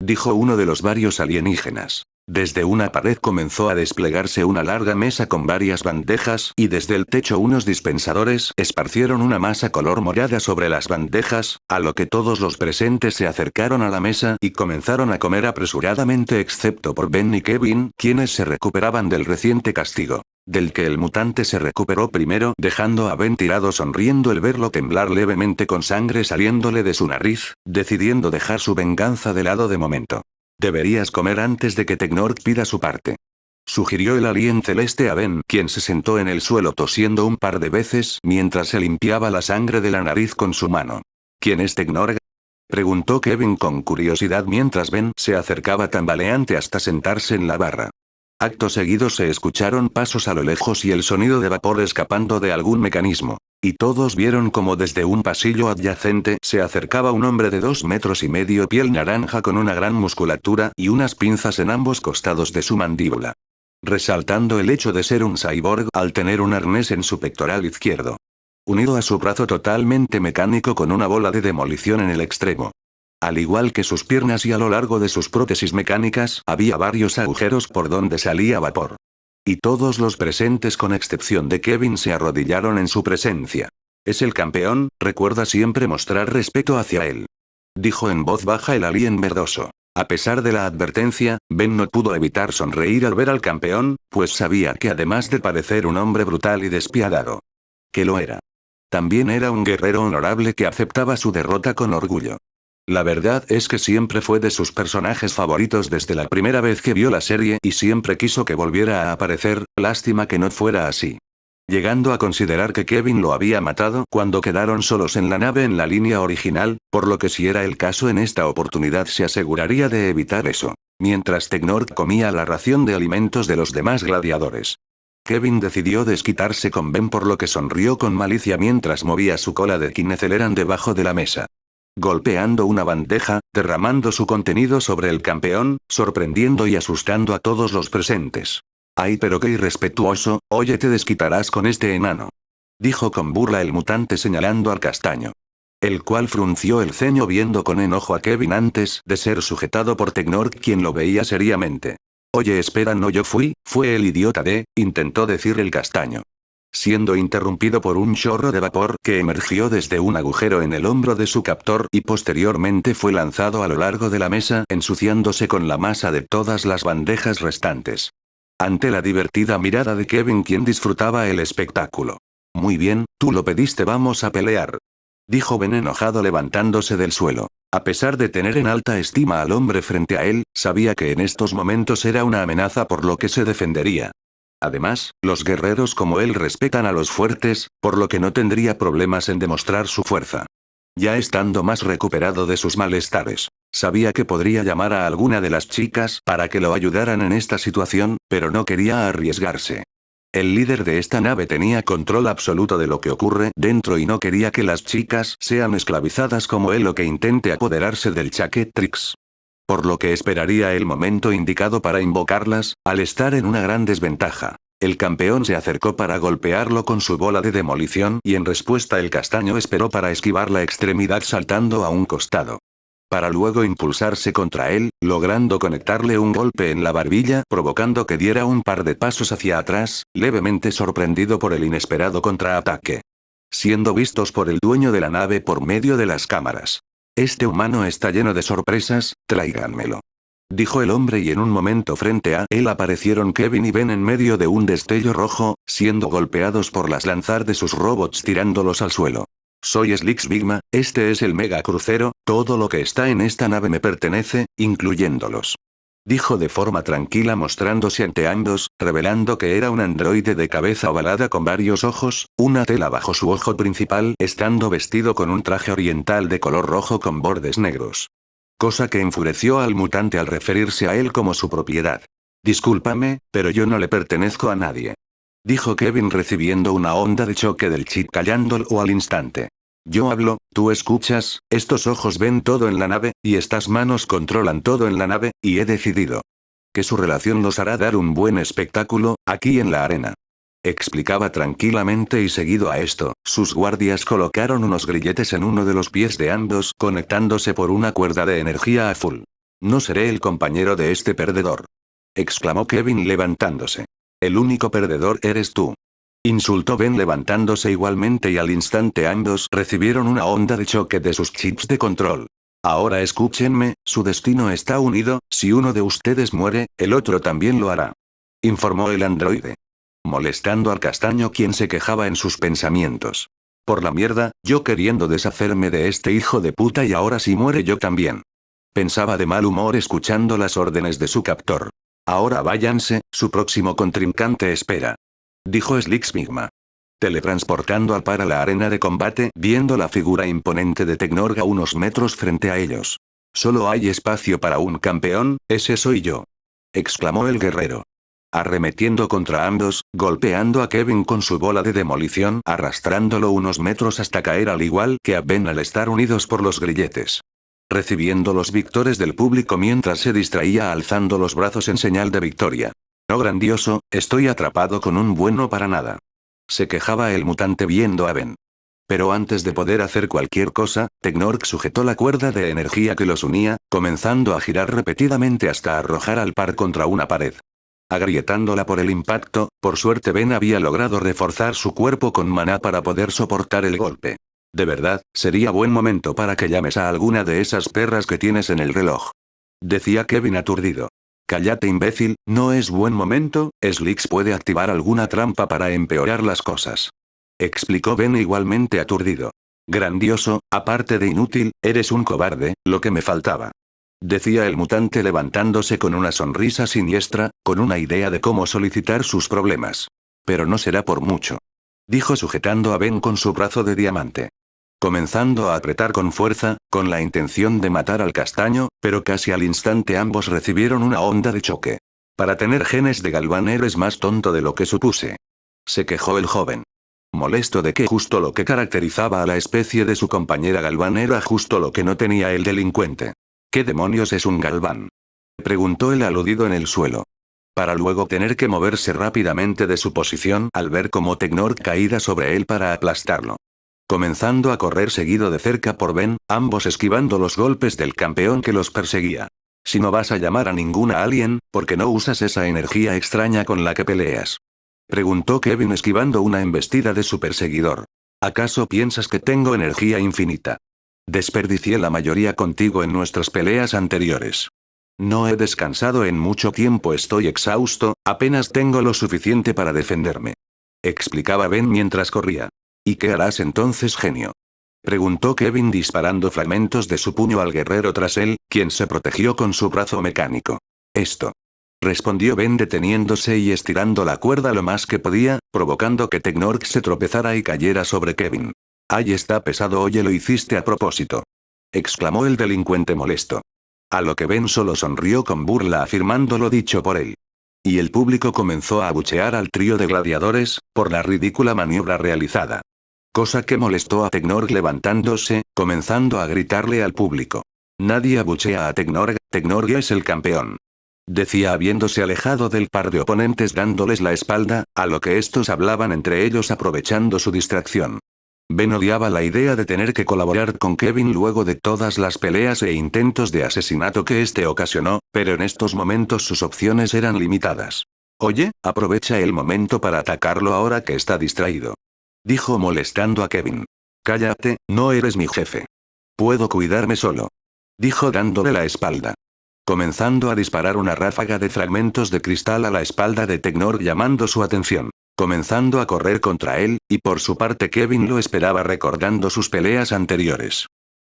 dijo uno de los varios alienígenas. Desde una pared comenzó a desplegarse una larga mesa con varias bandejas y desde el techo unos dispensadores esparcieron una masa color morada sobre las bandejas, a lo que todos los presentes se acercaron a la mesa y comenzaron a comer apresuradamente excepto por Ben y Kevin, quienes se recuperaban del reciente castigo, del que el mutante se recuperó primero dejando a Ben tirado sonriendo al verlo temblar levemente con sangre saliéndole de su nariz, decidiendo dejar su venganza de lado de momento. Deberías comer antes de que Technork pida su parte. Sugirió el alien celeste a Ben, quien se sentó en el suelo tosiendo un par de veces mientras se limpiaba la sangre de la nariz con su mano. ¿Quién es Technork? Preguntó Kevin con curiosidad mientras Ben se acercaba tambaleante hasta sentarse en la barra. Acto seguido se escucharon pasos a lo lejos y el sonido de vapor escapando de algún mecanismo. Y todos vieron como desde un pasillo adyacente se acercaba un hombre de 2,5 metros, piel naranja con una gran musculatura y unas pinzas en ambos costados de su mandíbula. Resaltando el hecho de ser un cyborg al tener un arnés en su pectoral izquierdo. Unido a su brazo totalmente mecánico con una bola de demolición en el extremo. Al igual que sus piernas y a lo largo de sus prótesis mecánicas, había varios agujeros por donde salía vapor. Y todos los presentes con excepción de Kevin se arrodillaron en su presencia. Es el campeón, recuerda siempre mostrar respeto hacia él. Dijo en voz baja el alien verdoso. A pesar de la advertencia, Ben no pudo evitar sonreír al ver al campeón, pues sabía que además de parecer un hombre brutal y despiadado, que lo era. También era un guerrero honorable que aceptaba su derrota con orgullo. La verdad es que siempre fue de sus personajes favoritos desde la primera vez que vio la serie y siempre quiso que volviera a aparecer, lástima que no fuera así. Llegando a considerar que Kevin lo había matado cuando quedaron solos en la nave en la línea original, por lo que si era el caso en esta oportunidad se aseguraría de evitar eso. Mientras Technork comía la ración de alimentos de los demás gladiadores. Kevin decidió desquitarse con Ben por lo que sonrió con malicia mientras movía su cola de Kineceleran debajo de la mesa. Golpeando una bandeja, derramando su contenido sobre el campeón, sorprendiendo y asustando a todos los presentes. ¡Ay, pero qué irrespetuoso! Oye, te desquitarás con este enano. Dijo con burla el mutante señalando al castaño. El cual frunció el ceño viendo con enojo a Kevin antes de ser sujetado por Technork quien lo veía seriamente. Oye, espera, no yo fue el idiota intentó decir el castaño. Siendo interrumpido por un chorro de vapor que emergió desde un agujero en el hombro de su captor y posteriormente fue lanzado a lo largo de la mesa ensuciándose con la masa de todas las bandejas restantes. Ante la divertida mirada de Kevin quien disfrutaba el espectáculo. Muy bien, tú lo pediste, vamos a pelear. Dijo Ben enojado levantándose del suelo. A pesar de tener en alta estima al hombre frente a él, sabía que en estos momentos era una amenaza por lo que se defendería. Además, los guerreros como él respetan a los fuertes, por lo que no tendría problemas en demostrar su fuerza. Ya estando más recuperado de sus malestares, sabía que podría llamar a alguna de las chicas para que lo ayudaran en esta situación, pero no quería arriesgarse. El líder de esta nave tenía control absoluto de lo que ocurre dentro y no quería que las chicas sean esclavizadas como él o que intente apoderarse del Chaquetrix. Por lo que esperaría el momento indicado para invocarlas, al estar en una gran desventaja. El campeón se acercó para golpearlo con su bola de demolición y en respuesta el castaño esperó para esquivar la extremidad saltando a un costado. Para luego impulsarse contra él, logrando conectarle un golpe en la barbilla provocando que diera un par de pasos hacia atrás, levemente sorprendido por el inesperado contraataque. Siendo vistos por el dueño de la nave por medio de las cámaras. Este humano está lleno de sorpresas, tráiganmelo. Dijo el hombre y en un momento frente a él aparecieron Kevin y Ben en medio de un destello rojo, siendo golpeados por las lanzar de sus robots tirándolos al suelo. Soy Slix Bigma, este es el mega crucero, todo lo que está en esta nave me pertenece, incluyéndolos. Dijo de forma tranquila mostrándose ante ambos, revelando que era un androide de cabeza ovalada con varios ojos, una tela bajo su ojo principal, estando vestido con un traje oriental de color rojo con bordes negros. Cosa que enfureció al mutante al referirse a él como su propiedad. Discúlpame, pero yo no le pertenezco a nadie. Dijo Kevin recibiendo una onda de choque del chip callándolo al instante. Yo hablo, tú escuchas, estos ojos ven todo en la nave, y estas manos controlan todo en la nave, y he decidido que su relación nos hará dar un buen espectáculo, aquí en la arena. Explicaba tranquilamente y seguido a esto, sus guardias colocaron unos grilletes en uno de los pies de ambos conectándose por una cuerda de energía a full. No seré el compañero de este perdedor. Exclamó Kevin levantándose. El único perdedor eres tú. Insultó Ben levantándose igualmente y al instante ambos recibieron una onda de choque de sus chips de control. Ahora escúchenme, su destino está unido, si uno de ustedes muere, el otro también lo hará. Informó el androide. Molestando al castaño quien se quejaba en sus pensamientos. Por la mierda, yo queriendo deshacerme de este hijo de puta y ahora si muere yo también. Pensaba de mal humor escuchando las órdenes de su captor. Ahora váyanse, su próximo contrincante espera. Dijo Slick Smigma. Teletransportando para la arena de combate, viendo la figura imponente de Teknorg a unos metros frente a ellos. Solo hay espacio para un campeón, ese soy yo. Exclamó el guerrero. Arremetiendo contra ambos, golpeando a Kevin con su bola de demolición, arrastrándolo unos metros hasta caer al igual que a Ben al estar unidos por los grilletes. Recibiendo los victores del público mientras se distraía alzando los brazos en señal de victoria. No grandioso, estoy atrapado con un bueno para nada. Se quejaba el mutante viendo a Ben. Pero antes de poder hacer cualquier cosa, Teknorg sujetó la cuerda de energía que los unía, comenzando a girar repetidamente hasta arrojar al par contra una pared. Agrietándola por el impacto, por suerte Ben había logrado reforzar su cuerpo con maná para poder soportar el golpe. De verdad, sería buen momento para que llames a alguna de esas perras que tienes en el reloj. Decía Kevin aturdido. Cállate imbécil, no es buen momento, Slicks puede activar alguna trampa para empeorar las cosas. Explicó Ben igualmente aturdido. Grandioso, aparte de inútil, eres un cobarde, lo que me faltaba. Decía el mutante levantándose con una sonrisa siniestra, con una idea de cómo solicitar sus problemas. Pero no será por mucho. Dijo sujetando a Ben con su brazo de diamante. Comenzando a apretar con fuerza, con la intención de matar al castaño, pero casi al instante ambos recibieron una onda de choque. Para tener genes de Galván eres más tonto de lo que supuse. Se quejó el joven. Molesto de que justo lo que caracterizaba a la especie de su compañera Galván era justo lo que no tenía el delincuente. ¿Qué demonios es un Galván? Preguntó el aludido en el suelo. Para luego tener que moverse rápidamente de su posición al ver cómo Teknorg caía sobre él para aplastarlo. Comenzando a correr seguido de cerca por Ben, ambos esquivando los golpes del campeón que los perseguía. Si no vas a llamar a ninguna alien, ¿por qué no usas esa energía extraña con la que peleas? Preguntó Kevin esquivando una embestida de su perseguidor. ¿Acaso piensas que tengo energía infinita? Desperdicié la mayoría contigo en nuestras peleas anteriores. No he descansado en mucho tiempo, estoy exhausto, apenas tengo lo suficiente para defenderme. Explicaba Ben mientras corría. ¿Y qué harás entonces, genio? Preguntó Kevin disparando fragmentos de su puño al guerrero tras él, quien se protegió con su brazo mecánico. Esto. Respondió Ben deteniéndose y estirando la cuerda lo más que podía, provocando que Teknorg se tropezara y cayera sobre Kevin. Ahí está pesado, oye, lo hiciste a propósito. Exclamó el delincuente molesto. A lo que Ben solo sonrió con burla afirmando lo dicho por él. Y el público comenzó a abuchear al trío de gladiadores, por la ridícula maniobra realizada. Cosa que molestó a Teknorg levantándose, comenzando a gritarle al público. Nadie abuchea a Teknorg, Teknorg es el campeón. Decía habiéndose alejado del par de oponentes dándoles la espalda, a lo que estos hablaban entre ellos aprovechando su distracción. Ben odiaba la idea de tener que colaborar con Kevin luego de todas las peleas e intentos de asesinato que este ocasionó, pero en estos momentos sus opciones eran limitadas. Oye, aprovecha el momento para atacarlo ahora que está distraído. Dijo molestando a Kevin. Cállate, no eres mi jefe. Puedo cuidarme solo. Dijo dándole la espalda. Comenzando a disparar una ráfaga de fragmentos de cristal a la espalda de Teknorg llamando su atención. Comenzando a correr contra él, y por su parte Kevin lo esperaba recordando sus peleas anteriores.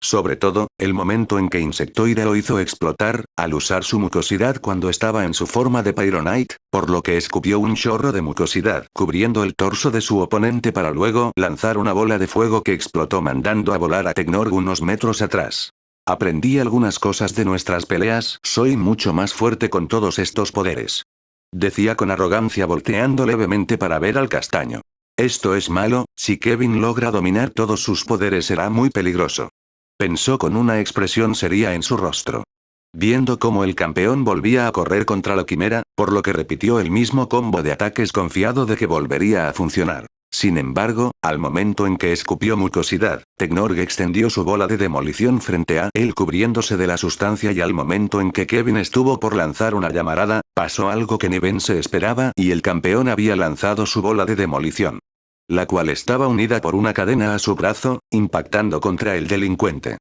Sobre todo, el momento en que Insectoide lo hizo explotar, al usar su mucosidad cuando estaba en su forma de Pyronite, por lo que escupió un chorro de mucosidad cubriendo el torso de su oponente para luego lanzar una bola de fuego que explotó mandando a volar a Teknorg unos metros atrás. Aprendí algunas cosas de nuestras peleas, soy mucho más fuerte con todos estos poderes. Decía con arrogancia volteando levemente para ver al castaño. Esto es malo, si Kevin logra dominar todos sus poderes será muy peligroso. Pensó con una expresión seria en su rostro. Viendo cómo el campeón volvía a correr contra la quimera, por lo que repitió el mismo combo de ataques confiado de que volvería a funcionar. Sin embargo, al momento en que escupió mucosidad, Teknorg extendió su bola de demolición frente a él cubriéndose de la sustancia y al momento en que Kevin estuvo por lanzar una llamarada, pasó algo que ni Ben se esperaba y el campeón había lanzado su bola de demolición. La cual estaba unida por una cadena a su brazo, impactando contra el delincuente.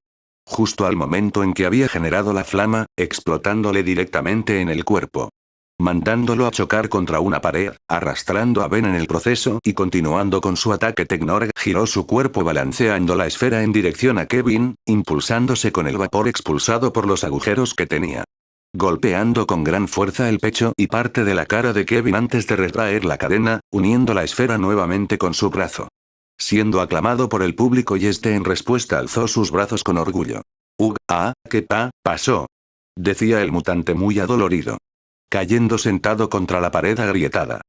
Justo al momento en que había generado la flama, explotándole directamente en el cuerpo. Mandándolo a chocar contra una pared, arrastrando a Ben en el proceso y continuando con su ataque Teknorg giró su cuerpo balanceando la esfera en dirección a Kevin, impulsándose con el vapor expulsado por los agujeros que tenía. Golpeando con gran fuerza el pecho y parte de la cara de Kevin antes de retraer la cadena, uniendo la esfera nuevamente con su brazo. Siendo aclamado por el público y este en respuesta alzó sus brazos con orgullo. ¿Qué pasó? Decía el mutante muy adolorido. Cayendo sentado contra la pared agrietada.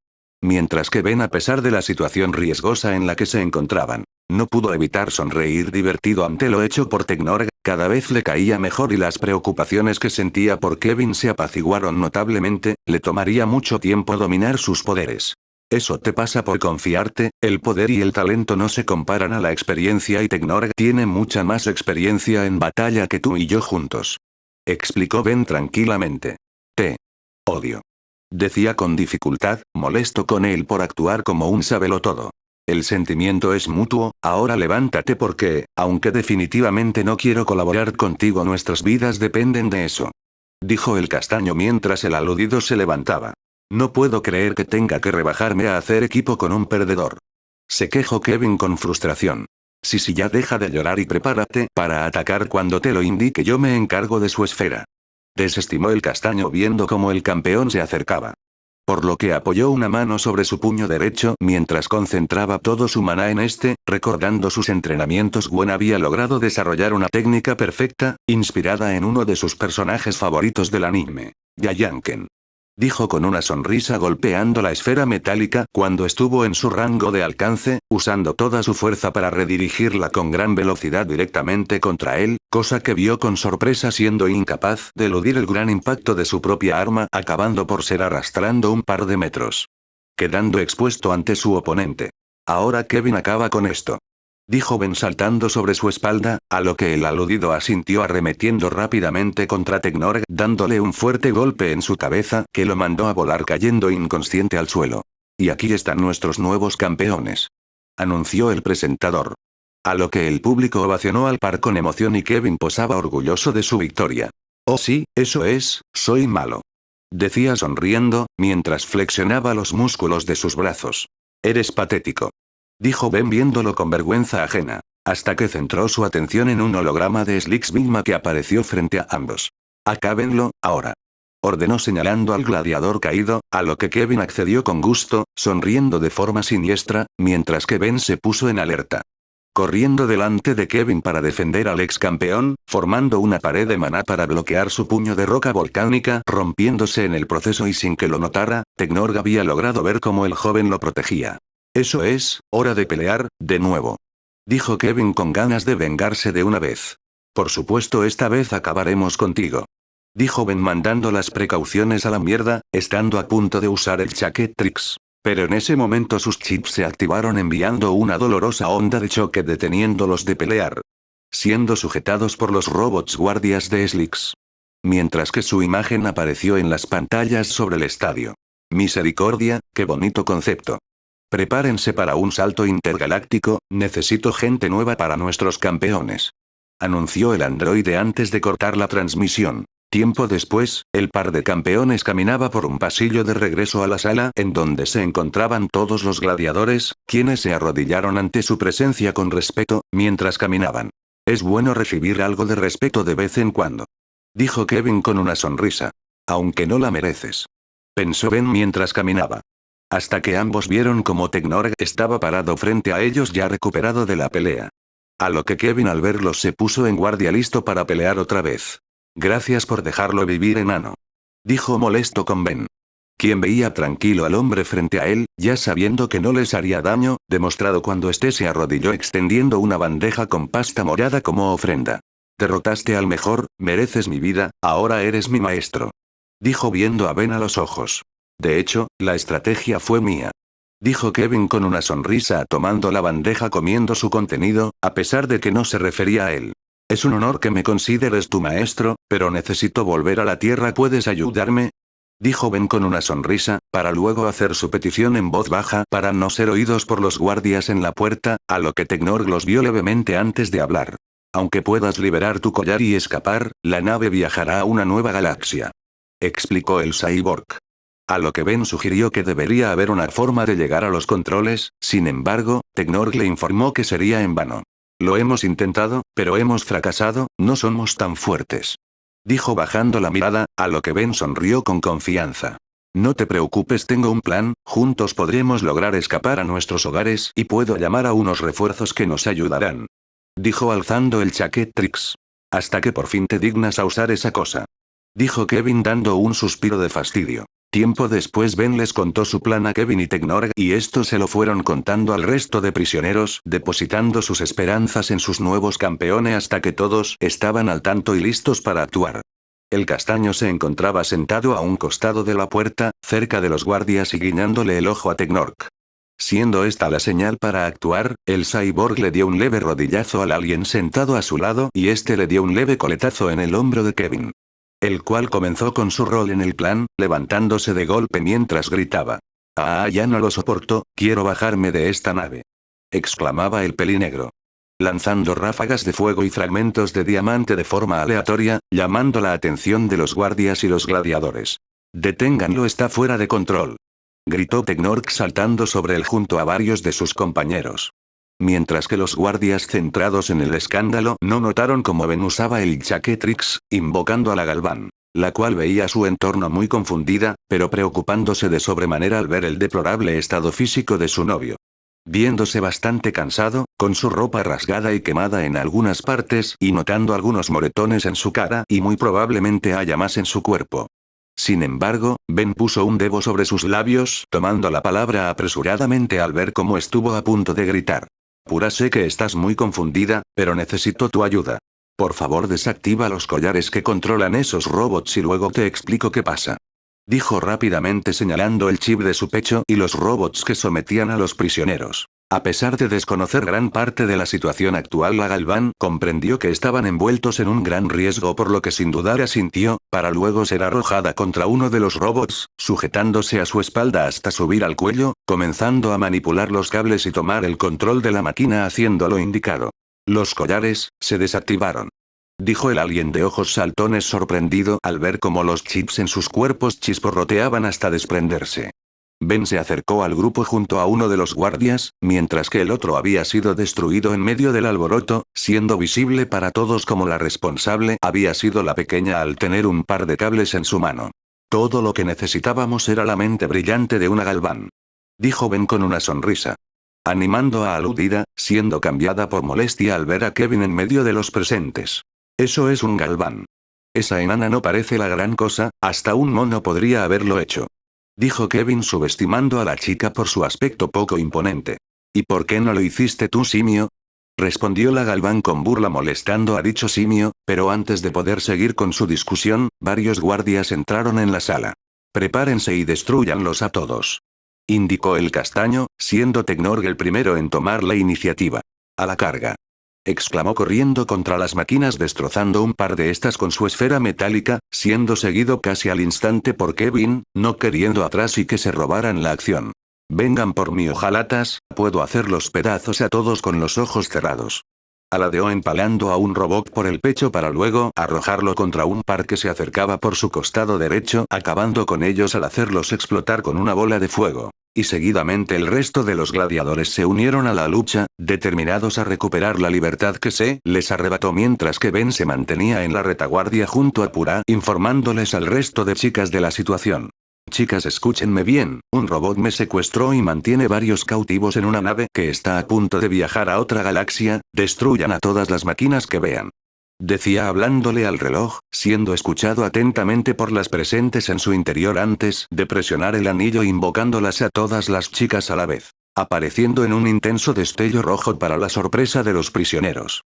Mientras que Ben a pesar de la situación riesgosa en la que se encontraban, no pudo evitar sonreír divertido ante lo hecho por Teknorg, cada vez le caía mejor y las preocupaciones que sentía por Kevin se apaciguaron notablemente, le tomaría mucho tiempo dominar sus poderes. Eso te pasa por confiarte, el poder y el talento no se comparan a la experiencia y Teknorg tiene mucha más experiencia en batalla que tú y yo juntos. Explicó Ben tranquilamente. Te odio. Decía con dificultad, molesto con él por actuar como un sabelotodo. El sentimiento es mutuo, ahora levántate porque, aunque definitivamente no quiero colaborar contigo, nuestras vidas dependen de eso. Dijo el castaño mientras el aludido se levantaba. No puedo creer que tenga que rebajarme a hacer equipo con un perdedor. Se quejó Kevin con frustración. Si ya deja de llorar y prepárate para atacar cuando te lo indique, yo me encargo de su esfera. Desestimó el castaño viendo cómo el campeón se acercaba. Por lo que apoyó una mano sobre su puño derecho mientras concentraba todo su maná en este, recordando sus entrenamientos. Gwen había logrado desarrollar una técnica perfecta, inspirada en uno de sus personajes favoritos del anime, Yayanken. Dijo con una sonrisa golpeando la esfera metálica cuando estuvo en su rango de alcance, usando toda su fuerza para redirigirla con gran velocidad directamente contra él, cosa que vio con sorpresa siendo incapaz de eludir el gran impacto de su propia arma, acabando por ser arrastrando un par de metros. Quedando expuesto ante su oponente. Ahora Kevin acaba con esto. Dijo Ben saltando sobre su espalda, a lo que el aludido asintió arremetiendo rápidamente contra Teknorg dándole un fuerte golpe en su cabeza que lo mandó a volar cayendo inconsciente al suelo. Y aquí están nuestros nuevos campeones. Anunció el presentador. A lo que el público ovacionó al par con emoción y Kevin posaba orgulloso de su victoria. Oh sí, eso es, soy malo. Decía sonriendo, mientras flexionaba los músculos de sus brazos. Eres patético. Dijo Ben viéndolo con vergüenza ajena, hasta que centró su atención en un holograma de Slicks Vilma que apareció frente a ambos. Acábenlo, ahora. Ordenó señalando al gladiador caído, a lo que Kevin accedió con gusto, sonriendo de forma siniestra, mientras que Ben se puso en alerta. Corriendo delante de Kevin para defender al ex campeón, formando una pared de maná para bloquear su puño de roca volcánica, rompiéndose en el proceso y sin que lo notara, Teknorg había logrado ver cómo el joven lo protegía. Eso es, hora de pelear, de nuevo. Dijo Kevin con ganas de vengarse de una vez. Por supuesto, esta vez acabaremos contigo. Dijo Ben mandando las precauciones a la mierda, estando a punto de usar el Chaquetrix. Pero en ese momento sus chips se activaron enviando una dolorosa onda de choque deteniéndolos de pelear. Siendo sujetados por los robots guardias de Slicks. Mientras que su imagen apareció en las pantallas sobre el estadio. Misericordia, qué bonito concepto. Prepárense para un salto intergaláctico, necesito gente nueva para nuestros campeones. Anunció el androide antes de cortar la transmisión. Tiempo después, el par de campeones caminaba por un pasillo de regreso a la sala en donde se encontraban todos los gladiadores, quienes se arrodillaron ante su presencia con respeto, mientras caminaban. Es bueno recibir algo de respeto de vez en cuando. Dijo Kevin con una sonrisa. Aunque no la mereces. Pensó Ben mientras caminaba. Hasta que ambos vieron cómo Teknorg estaba parado frente a ellos ya recuperado de la pelea. A lo que Kevin al verlos se puso en guardia listo para pelear otra vez. Gracias por dejarlo vivir, enano. Dijo molesto con Ben. quien veía tranquilo al hombre frente a él, ya sabiendo que no les haría daño, demostrado cuando éste se arrodilló extendiendo una bandeja con pasta morada como ofrenda. Derrotaste al mejor, mereces mi vida, ahora eres mi maestro. Dijo viendo a Ben a los ojos. De hecho, la estrategia fue mía. Dijo Kevin con una sonrisa tomando la bandeja comiendo su contenido, a pesar de que no se refería a él. Es un honor que me consideres tu maestro, pero necesito volver a la tierra. ¿Puedes ayudarme? Dijo Ben con una sonrisa, para luego hacer su petición en voz baja para no ser oídos por los guardias en la puerta, a lo que Teknor los vio levemente antes de hablar. Aunque puedas liberar tu collar y escapar, la nave viajará a una nueva galaxia. Explicó el cyborg. A lo que Ben sugirió que debería haber una forma de llegar a los controles, sin embargo, Teknor le informó que sería en vano. Lo hemos intentado, pero hemos fracasado, no somos tan fuertes. Dijo bajando la mirada, a lo que Ben sonrió con confianza. No te preocupes, tengo un plan, juntos podremos lograr escapar a nuestros hogares y puedo llamar a unos refuerzos que nos ayudarán. Dijo alzando el chaquetrix. Hasta que por fin te dignas a usar esa cosa. Dijo Kevin dando un suspiro de fastidio. Tiempo después Ben les contó su plan a Kevin y Teknor y estos se lo fueron contando al resto de prisioneros, depositando sus esperanzas en sus nuevos campeones hasta que todos estaban al tanto y listos para actuar. El castaño se encontraba sentado a un costado de la puerta, cerca de los guardias y guiñándole el ojo a Teknor. Siendo esta la señal para actuar, el cyborg le dio un leve rodillazo al alien sentado a su lado y este le dio un leve coletazo en el hombro de Kevin. El cual comenzó con su rol en el plan, levantándose de golpe mientras gritaba. Ah, ya no lo soporto, quiero bajarme de esta nave. Exclamaba el pelinegro. Lanzando ráfagas de fuego y fragmentos de diamante de forma aleatoria, llamando la atención de los guardias y los gladiadores. Deténganlo, está fuera de control. Gritó Teknor saltando sobre él junto a varios de sus compañeros. Mientras que los guardias centrados en el escándalo no notaron cómo Ben usaba el chaquetrix, invocando a la Galván, la cual veía su entorno muy confundida, pero preocupándose de sobremanera al ver el deplorable estado físico de su novio. Viéndose bastante cansado, con su ropa rasgada y quemada en algunas partes y notando algunos moretones en su cara y muy probablemente haya más en su cuerpo. Sin embargo, Ben puso un dedo sobre sus labios, tomando la palabra apresuradamente al ver cómo estuvo a punto de gritar. Pura, sé que estás muy confundida, pero necesito tu ayuda. Por favor, desactiva los collares que controlan esos robots y luego te explico qué pasa. Dijo rápidamente señalando el chip de su pecho y los robots que sometían a los prisioneros. A pesar de desconocer gran parte de la situación actual, la Galván comprendió que estaban envueltos en un gran riesgo, por lo que sin dudar asintió, para luego ser arrojada contra uno de los robots, sujetándose a su espalda hasta subir al cuello, comenzando a manipular los cables y tomar el control de la máquina haciendo lo indicado. Los collares se desactivaron. Dijo el alien de ojos saltones sorprendido al ver cómo los chips en sus cuerpos chisporroteaban hasta desprenderse. Ben se acercó al grupo junto a uno de los guardias, mientras que el otro había sido destruido en medio del alboroto, siendo visible para todos como la responsable había sido la pequeña al tener un par de cables en su mano. Todo lo que necesitábamos era la mente brillante de una Galván. Dijo Ben con una sonrisa. Animando a aludida, siendo cambiada por molestia al ver a Kevin en medio de los presentes. Eso es un Galván. Esa enana no parece la gran cosa, hasta un mono podría haberlo hecho. Dijo Kevin subestimando a la chica por su aspecto poco imponente. ¿Y por qué no lo hiciste tú, simio? Respondió la Galván con burla molestando a dicho simio, pero antes de poder seguir con su discusión, varios guardias entraron en la sala. Prepárense y destrúyanlos a todos. Indicó el castaño, siendo Teknor el primero en tomar la iniciativa. A la carga. Exclamó corriendo contra las máquinas destrozando un par de estas con su esfera metálica, siendo seguido casi al instante por Kevin, no queriendo atrás y que se robaran la acción. Vengan por mí, ojalatas, puedo hacerlos pedazos a todos con los ojos cerrados. Aladeó empalando a un robot por el pecho para luego arrojarlo contra un par que se acercaba por su costado derecho, acabando con ellos al hacerlos explotar con una bola de fuego. Y seguidamente el resto de los gladiadores se unieron a la lucha, determinados a recuperar la libertad que se les arrebató mientras que Ben se mantenía en la retaguardia junto a Pura informándoles al resto de chicas de la situación. Chicas, escúchenme bien, un robot me secuestró y mantiene varios cautivos en una nave que está a punto de viajar a otra galaxia, destruyan a todas las máquinas que vean. Decía hablándole al reloj, siendo escuchado atentamente por las presentes en su interior antes de presionar el anillo invocándolas a todas las chicas a la vez, apareciendo en un intenso destello rojo para la sorpresa de los prisioneros.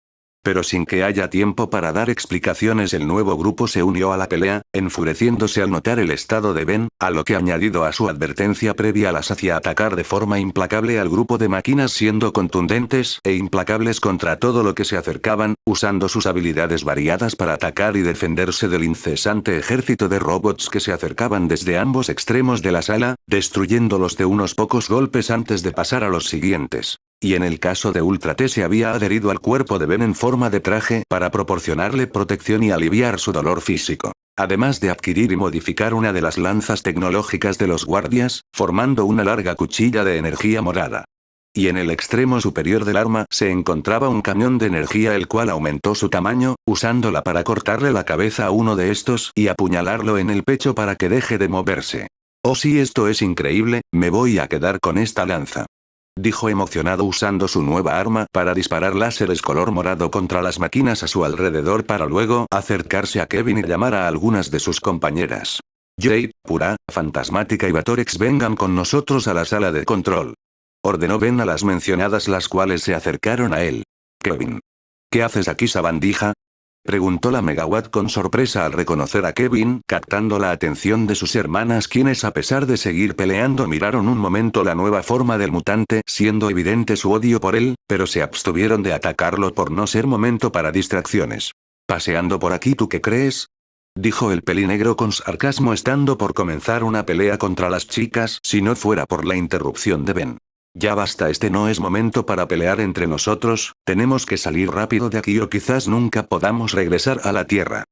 Pero sin que haya tiempo para dar explicaciones, el nuevo grupo se unió a la pelea, enfureciéndose al notar el estado de Ben, a lo que añadido a su advertencia previa las hacía atacar de forma implacable al grupo de máquinas, siendo contundentes e implacables contra todo lo que se acercaban, usando sus habilidades variadas para atacar y defenderse del incesante ejército de robots que se acercaban desde ambos extremos de la sala, destruyéndolos de unos pocos golpes antes de pasar a los siguientes. Y en el caso de Ultra T se había adherido al cuerpo de Ben en forma de traje para proporcionarle protección y aliviar su dolor físico. Además de adquirir y modificar una de las lanzas tecnológicas de los guardias, formando una larga cuchilla de energía morada. Y en el extremo superior del arma se encontraba un cañón de energía, el cual aumentó su tamaño, usándola para cortarle la cabeza a uno de estos y apuñalarlo en el pecho para que deje de moverse. Oh, sí, esto es increíble, me voy a quedar con esta lanza, dijo emocionado usando su nueva arma para disparar láseres color morado contra las máquinas a su alrededor para luego acercarse a Kevin y llamar a algunas de sus compañeras. Jade, Pura, Fantasmática y Batorex, vengan con nosotros a la sala de control, ordenó Ben a las mencionadas, las cuales se acercaron a él. Kevin. ¿Qué haces aquí, sabandija?, preguntó la Megawatt con sorpresa al reconocer a Kevin, captando la atención de sus hermanas, quienes a pesar de seguir peleando miraron un momento la nueva forma del mutante, siendo evidente su odio por él, pero se abstuvieron de atacarlo por no ser momento para distracciones. ¿Paseando por aquí, tú qué crees?, dijo el pelinegro con sarcasmo, estando por comenzar una pelea contra las chicas si no fuera por la interrupción de Ben. Ya basta, este no es momento para pelear entre nosotros, tenemos que salir rápido de aquí o quizás nunca podamos regresar a la Tierra,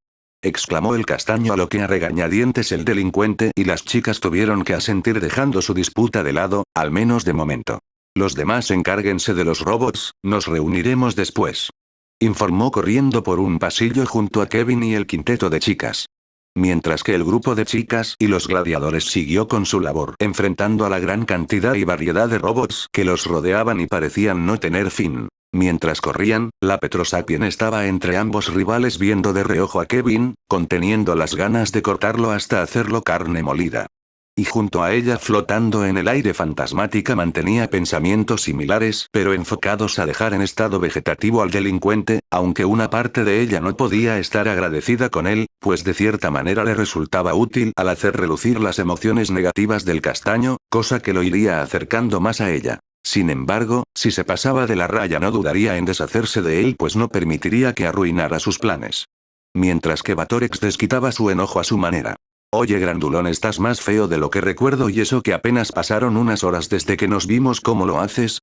exclamó el castaño, a lo que a regañadientes el delincuente y las chicas tuvieron que asentir dejando su disputa de lado, al menos de momento. Los demás encárguense de los robots, nos reuniremos después, informó corriendo por un pasillo junto a Kevin y el quinteto de chicas. Mientras que el grupo de chicas y los gladiadores siguió con su labor, enfrentando a la gran cantidad y variedad de robots que los rodeaban y parecían no tener fin. Mientras corrían, la Petrosapien estaba entre ambos rivales, viendo de reojo a Kevin, conteniendo las ganas de cortarlo hasta hacerlo carne molida. Y junto a ella, flotando en el aire, Fantasmática mantenía pensamientos similares, pero enfocados a dejar en estado vegetativo al delincuente, aunque una parte de ella no podía estar agradecida con él, pues de cierta manera le resultaba útil al hacer relucir las emociones negativas del castaño, cosa que lo iría acercando más a ella. Sin embargo, si se pasaba de la raya no dudaría en deshacerse de él, pues no permitiría que arruinara sus planes. Mientras que Batorex desquitaba su enojo a su manera. Oye, grandulón, estás más feo de lo que recuerdo, y eso que apenas pasaron unas horas desde que nos vimos. ¿Cómo lo haces?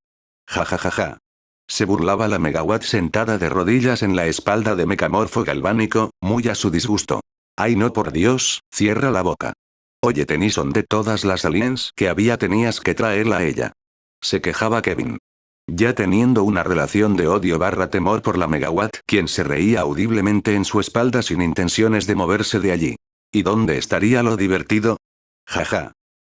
Ja ja ja ja. Se burlaba la Megawatt sentada de rodillas en la espalda de Mecamorfo Galvánico, muy a su disgusto. Ay, no, por Dios, cierra la boca. Oye, Tennyson, de todas las aliens que había tenías que traerla a ella, se quejaba Kevin. Ya teniendo una relación de odio / temor por la Megawatt, quien se reía audiblemente en su espalda sin intenciones de moverse de allí. ¿Y dónde estaría lo divertido? Jaja,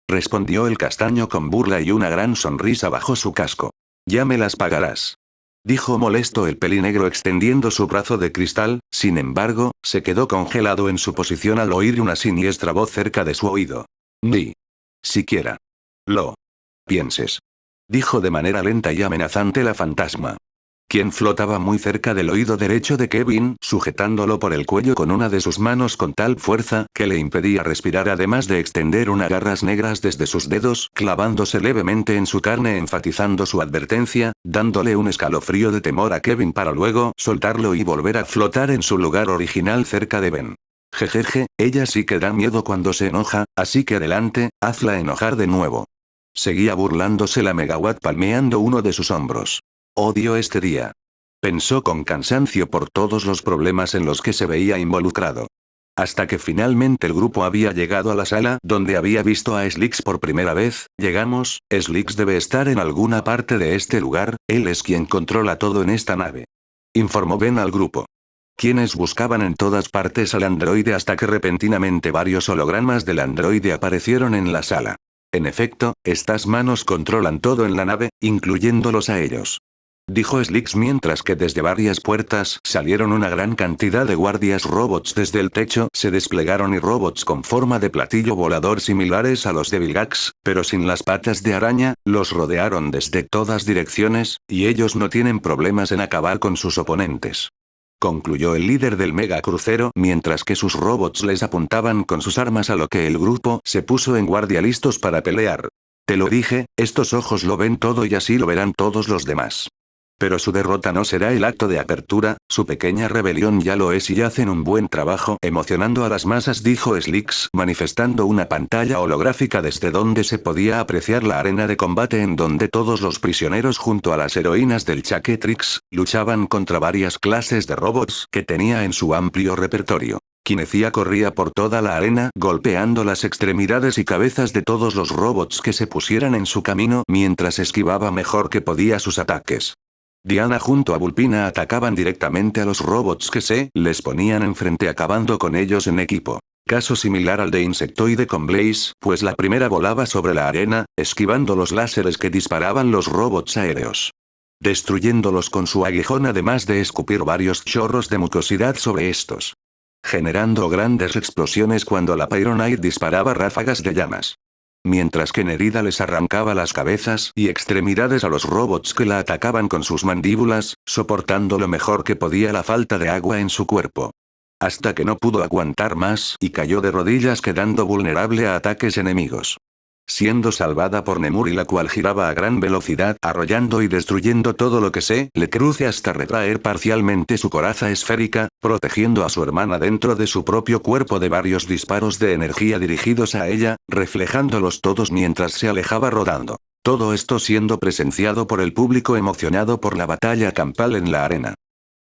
respondió el castaño con burla y una gran sonrisa bajo su casco. Ya me las pagarás, dijo molesto el pelinegro extendiendo su brazo de cristal. Sin embargo, se quedó congelado en su posición al oír una siniestra voz cerca de su oído. Ni siquiera lo pienses, dijo de manera lenta y amenazante la fantasma, quien flotaba muy cerca del oído derecho de Kevin, sujetándolo por el cuello con una de sus manos con tal fuerza que le impedía respirar, además de extender unas garras negras desde sus dedos, clavándose levemente en su carne, enfatizando su advertencia, dándole un escalofrío de temor a Kevin para luego soltarlo y volver a flotar en su lugar original cerca de Ben. Jejeje, ella sí que da miedo cuando se enoja, así que adelante, hazla enojar de nuevo. Seguía burlándose la Megawatt palmeando uno de sus hombros. Odio este día, pensó con cansancio por todos los problemas en los que se veía involucrado. Hasta que finalmente el grupo había llegado a la sala donde había visto a Slicks por primera vez. Llegamos, Slicks debe estar en alguna parte de este lugar, él es quien controla todo en esta nave, informó Ben al grupo, quienes buscaban en todas partes al androide hasta que repentinamente varios hologramas del androide aparecieron en la sala. En efecto, estas manos controlan todo en la nave, incluyéndolos a ellos. dijo Slicks mientras que desde varias puertas salieron una gran cantidad de guardias robots desde el techo, se desplegaron y robots con forma de platillo volador similares a los de Vilgax, pero sin las patas de araña, los rodearon desde todas direcciones, y ellos no tienen problemas en acabar con sus oponentes. Concluyó el líder del megacrucero mientras que sus robots les apuntaban con sus armas a lo que el grupo se puso en guardia listos para pelear. Te lo dije, estos ojos lo ven todo y así lo verán todos los demás. Pero su derrota no será el acto de apertura, su pequeña rebelión ya lo es y hacen un buen trabajo emocionando a las masas, dijo Slicks manifestando una pantalla holográfica desde donde se podía apreciar la arena de combate en donde todos los prisioneros junto a las heroínas del Chaketrix, luchaban contra varias clases de robots que tenía en su amplio repertorio. Kinecia corría por toda la arena golpeando las extremidades y cabezas de todos los robots que se pusieran en su camino mientras esquivaba mejor que podía sus ataques. Diana junto a Vulpina atacaban directamente a los robots que se les ponían enfrente acabando con ellos en equipo. Caso similar al de Insectoide con Blaze, pues la primera volaba sobre la arena, esquivando los láseres que disparaban los robots aéreos. Destruyéndolos con su aguijón además de escupir varios chorros de mucosidad sobre estos. Generando grandes explosiones cuando la Pyronite disparaba ráfagas de llamas. Mientras que Nerida les arrancaba las cabezas y extremidades a los robots que la atacaban con sus mandíbulas, soportando lo mejor que podía la falta de agua en su cuerpo. Hasta que no pudo aguantar más y cayó de rodillas quedando vulnerable a ataques enemigos. Siendo salvada por Nemuri la cual giraba a gran velocidad arrollando y destruyendo todo lo que se le cruce hasta retraer parcialmente su coraza esférica, protegiendo a su hermana dentro de su propio cuerpo de varios disparos de energía dirigidos a ella, reflejándolos todos mientras se alejaba rodando. Todo esto siendo presenciado por el público emocionado por la batalla campal en la arena.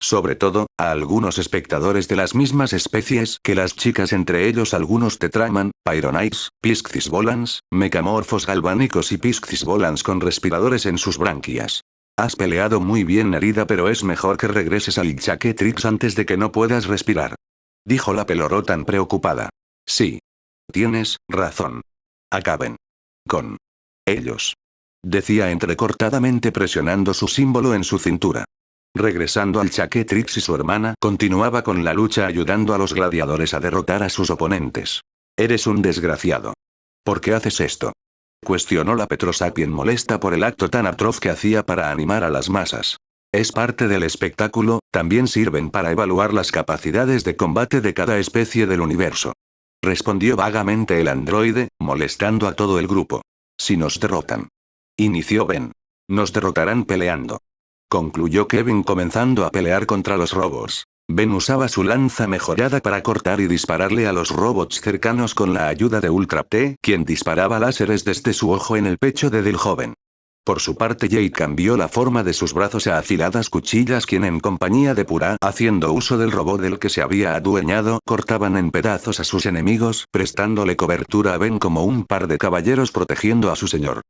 Sobre todo, a algunos espectadores de las mismas especies que las chicas entre ellos algunos Tetraman, Pyronites, Piscis volans, Mecamorfos galvánicos y Piscis volans con respiradores en sus branquias. Has peleado muy bien Nerida pero es mejor que regreses al Chaketrix antes de que no puedas respirar. Dijo la Pelorotan preocupada. Sí. Tienes razón. Acaben con ellos. Decía entrecortadamente presionando su símbolo en su cintura. Regresando al Chaketrix y su hermana continuaba con la lucha ayudando a los gladiadores a derrotar a sus oponentes. Eres un desgraciado. ¿Por qué haces esto? Cuestionó la Petrosapien molesta por el acto tan atroz que hacía para animar a las masas. Es parte del espectáculo, también sirven para evaluar las capacidades de combate de cada especie del universo. Respondió vagamente el androide, molestando a todo el grupo. Si nos derrotan. Inició Ben. Nos derrotarán peleando. Concluyó Kevin comenzando a pelear contra los robots. Ben usaba su lanza mejorada para cortar y dispararle a los robots cercanos con la ayuda de Ultra T, quien disparaba láseres desde su ojo en el pecho de del joven. Por su parte Jade cambió la forma de sus brazos a afiladas cuchillas quien en compañía de Pura, haciendo uso del robot del que se había adueñado, cortaban en pedazos a sus enemigos, prestándole cobertura a Ben como un par de caballeros protegiendo a su señor.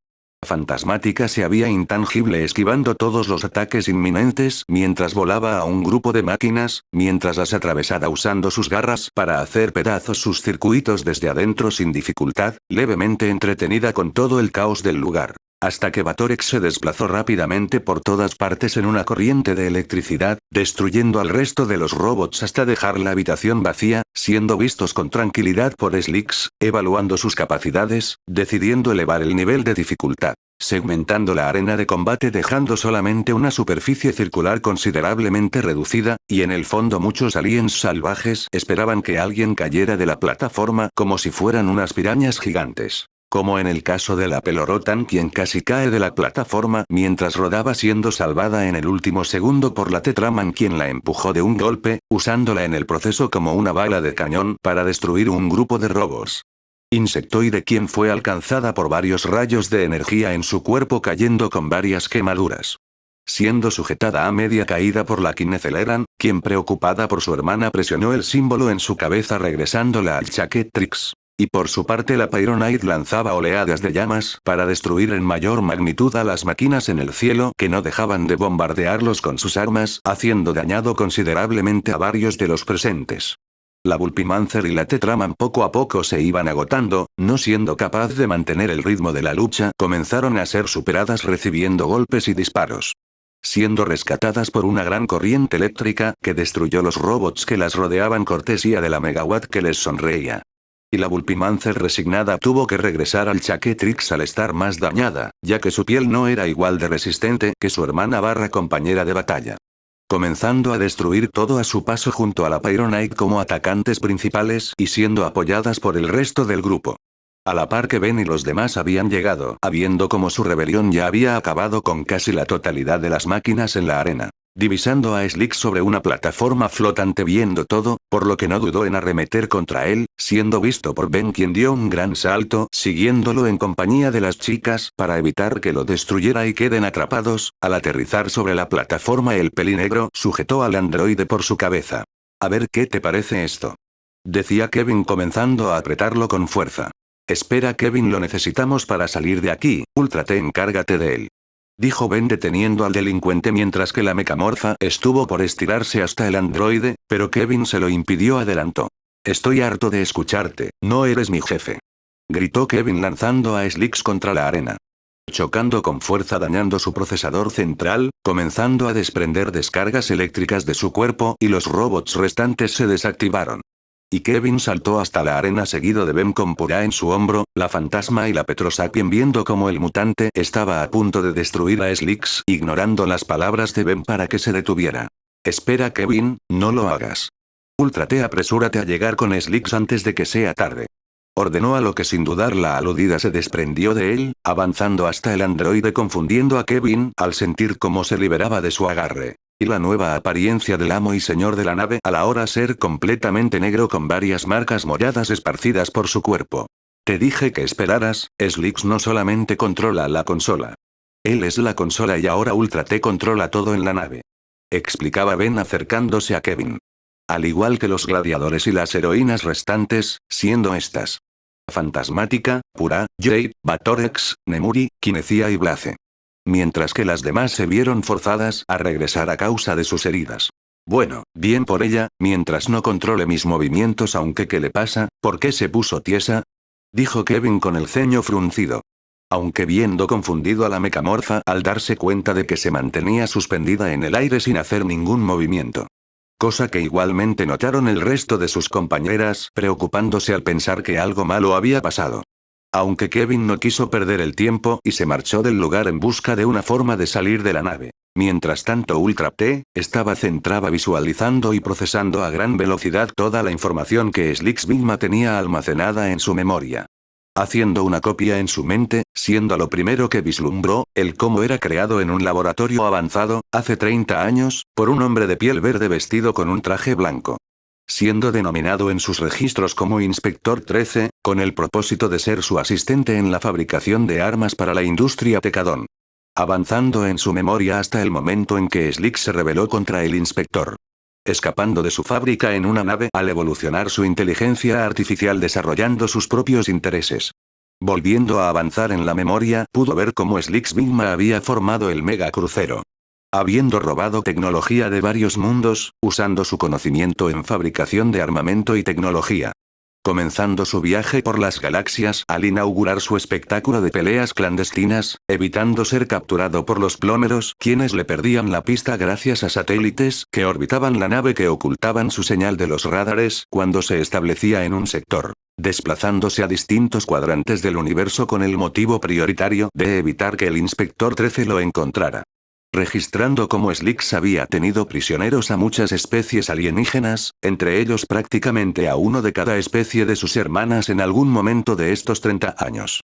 Fantasmática se había intangible esquivando todos los ataques inminentes mientras volaba a un grupo de máquinas, mientras las atravesaba usando sus garras para hacer pedazos sus circuitos desde adentro sin dificultad, levemente entretenida con todo el caos del lugar. Hasta que Batorex se desplazó rápidamente por todas partes en una corriente de electricidad, destruyendo al resto de los robots hasta dejar la habitación vacía, siendo vistos con tranquilidad por Slicks, evaluando sus capacidades, decidiendo elevar el nivel de dificultad, segmentando la arena de combate dejando solamente una superficie circular considerablemente reducida, y en el fondo muchos aliens salvajes esperaban que alguien cayera de la plataforma como si fueran unas pirañas gigantes. Como en el caso de la Pelorotan quien casi cae de la plataforma mientras rodaba siendo salvada en el último segundo por la Tetraman quien la empujó de un golpe, usándola en el proceso como una bala de cañón para destruir un grupo de robots. Insectoide quien fue alcanzada por varios rayos de energía en su cuerpo cayendo con varias quemaduras. Siendo sujetada a media caída por la Kineceleran, quien preocupada por su hermana presionó el símbolo en su cabeza regresándola al Chaketrix. Y por su parte la Pyronite lanzaba oleadas de llamas para destruir en mayor magnitud a las máquinas en el cielo que no dejaban de bombardearlos con sus armas, haciendo dañado considerablemente a varios de los presentes. La Vulpimancer y la Tetraman poco a poco se iban agotando, no siendo capaz de mantener el ritmo de la lucha, comenzaron a ser superadas recibiendo golpes y disparos. siendo rescatadas por una gran corriente eléctrica que destruyó los robots que las rodeaban cortesía de la megawatt que les sonreía. Y la Bulpimancer resignada tuvo que regresar al Chaquetrix al estar más dañada, ya que su piel no era igual de resistente que su hermana barra compañera de batalla. Comenzando a destruir todo a su paso junto a la Pyronite como atacantes principales y siendo apoyadas por el resto del grupo. A la par que Ben y los demás habían llegado, viendo cómo su rebelión ya había acabado con casi la totalidad de las máquinas en la arena. Divisando a Slicks sobre una plataforma flotante viendo todo, por lo que no dudó en arremeter contra él, siendo visto por Ben quien dio un gran salto, siguiéndolo en compañía de las chicas, para evitar que lo destruyera y queden atrapados. Al aterrizar sobre la plataforma el pelinegro sujetó al androide por su cabeza. A ver qué te parece esto. Decía Kevin comenzando a apretarlo con fuerza. Espera Kevin, lo necesitamos para salir de aquí, Ultra T encárgate de él. Dijo Ben deteniendo al delincuente mientras que la mecamorfa estuvo por estirarse hasta el androide, pero Kevin se lo impidió. Adelantó. Estoy harto de escucharte, no eres mi jefe. Gritó Kevin lanzando a Slicks contra la arena. Chocando con fuerza dañando su procesador central, comenzando a desprender descargas eléctricas de su cuerpo y los robots restantes se desactivaron. Y Kevin saltó hasta la arena seguido de Ben con Pura en su hombro, la fantasma y la Petrosapien viendo como el mutante estaba a punto de destruir a Slicks, ignorando las palabras de Ben para que se detuviera. Espera Kevin, no lo hagas. Ultra T, apresúrate a llegar con Slicks antes de que sea tarde. Ordenó, a lo que sin dudar la aludida se desprendió de él, avanzando hasta el androide confundiendo a Kevin al sentir cómo se liberaba de su agarre. Y la nueva apariencia del amo y señor de la nave al ahora ser completamente negro con varias marcas moradas esparcidas por su cuerpo. Te dije que esperaras, Slicks no solamente controla la consola. Él es la consola y ahora Ultra T controla todo en la nave. Explicaba Ben acercándose a Kevin. Al igual que los gladiadores y las heroínas restantes, siendo estas Fantasmática, Pura, Jade, Batorex, Nemuri, Kinecia y Blaze. Mientras que las demás se vieron forzadas a regresar a causa de sus heridas. Bueno, bien por ella, mientras no controle mis movimientos. Aunque ¿qué le pasa? ¿Por qué se puso tiesa? Dijo Kevin con el ceño fruncido. Aunque viendo confundido a la mecamorfa al darse cuenta de que se mantenía suspendida en el aire sin hacer ningún movimiento. Cosa que igualmente notaron el resto de sus compañeras, preocupándose al pensar que algo malo había pasado. Aunque Kevin no quiso perder el tiempo y se marchó del lugar en busca de una forma de salir de la nave. Mientras tanto Ultra T estaba centrada visualizando y procesando a gran velocidad toda la información que Slicks misma tenía almacenada en su memoria. Haciendo una copia en su mente, siendo lo primero que vislumbró, el cómo era creado en un laboratorio avanzado, hace 30 años, por un hombre de piel verde vestido con un traje blanco. Siendo denominado en sus registros como Inspector 13, con el propósito de ser su asistente en la fabricación de armas para la industria Tecadón. Avanzando en su memoria hasta el momento en que Slicks se rebeló contra el Inspector. Escapando de su fábrica en una nave al evolucionar su inteligencia artificial desarrollando sus propios intereses. Volviendo a avanzar en la memoria, pudo ver cómo Slicks misma había formado el mega crucero. Habiendo robado tecnología de varios mundos, usando su conocimiento en fabricación de armamento y tecnología. Comenzando su viaje por las galaxias al inaugurar su espectáculo de peleas clandestinas, evitando ser capturado por los plómeros, quienes le perdían la pista gracias a satélites que orbitaban la nave que ocultaban su señal de los radares cuando se establecía en un sector. Desplazándose a distintos cuadrantes del universo con el motivo prioritario de evitar que el Inspector 13 lo encontrara. Registrando cómo Slicks había tenido prisioneros a muchas especies alienígenas, entre ellos prácticamente a uno de cada especie de sus hermanas en algún momento de estos 30 años.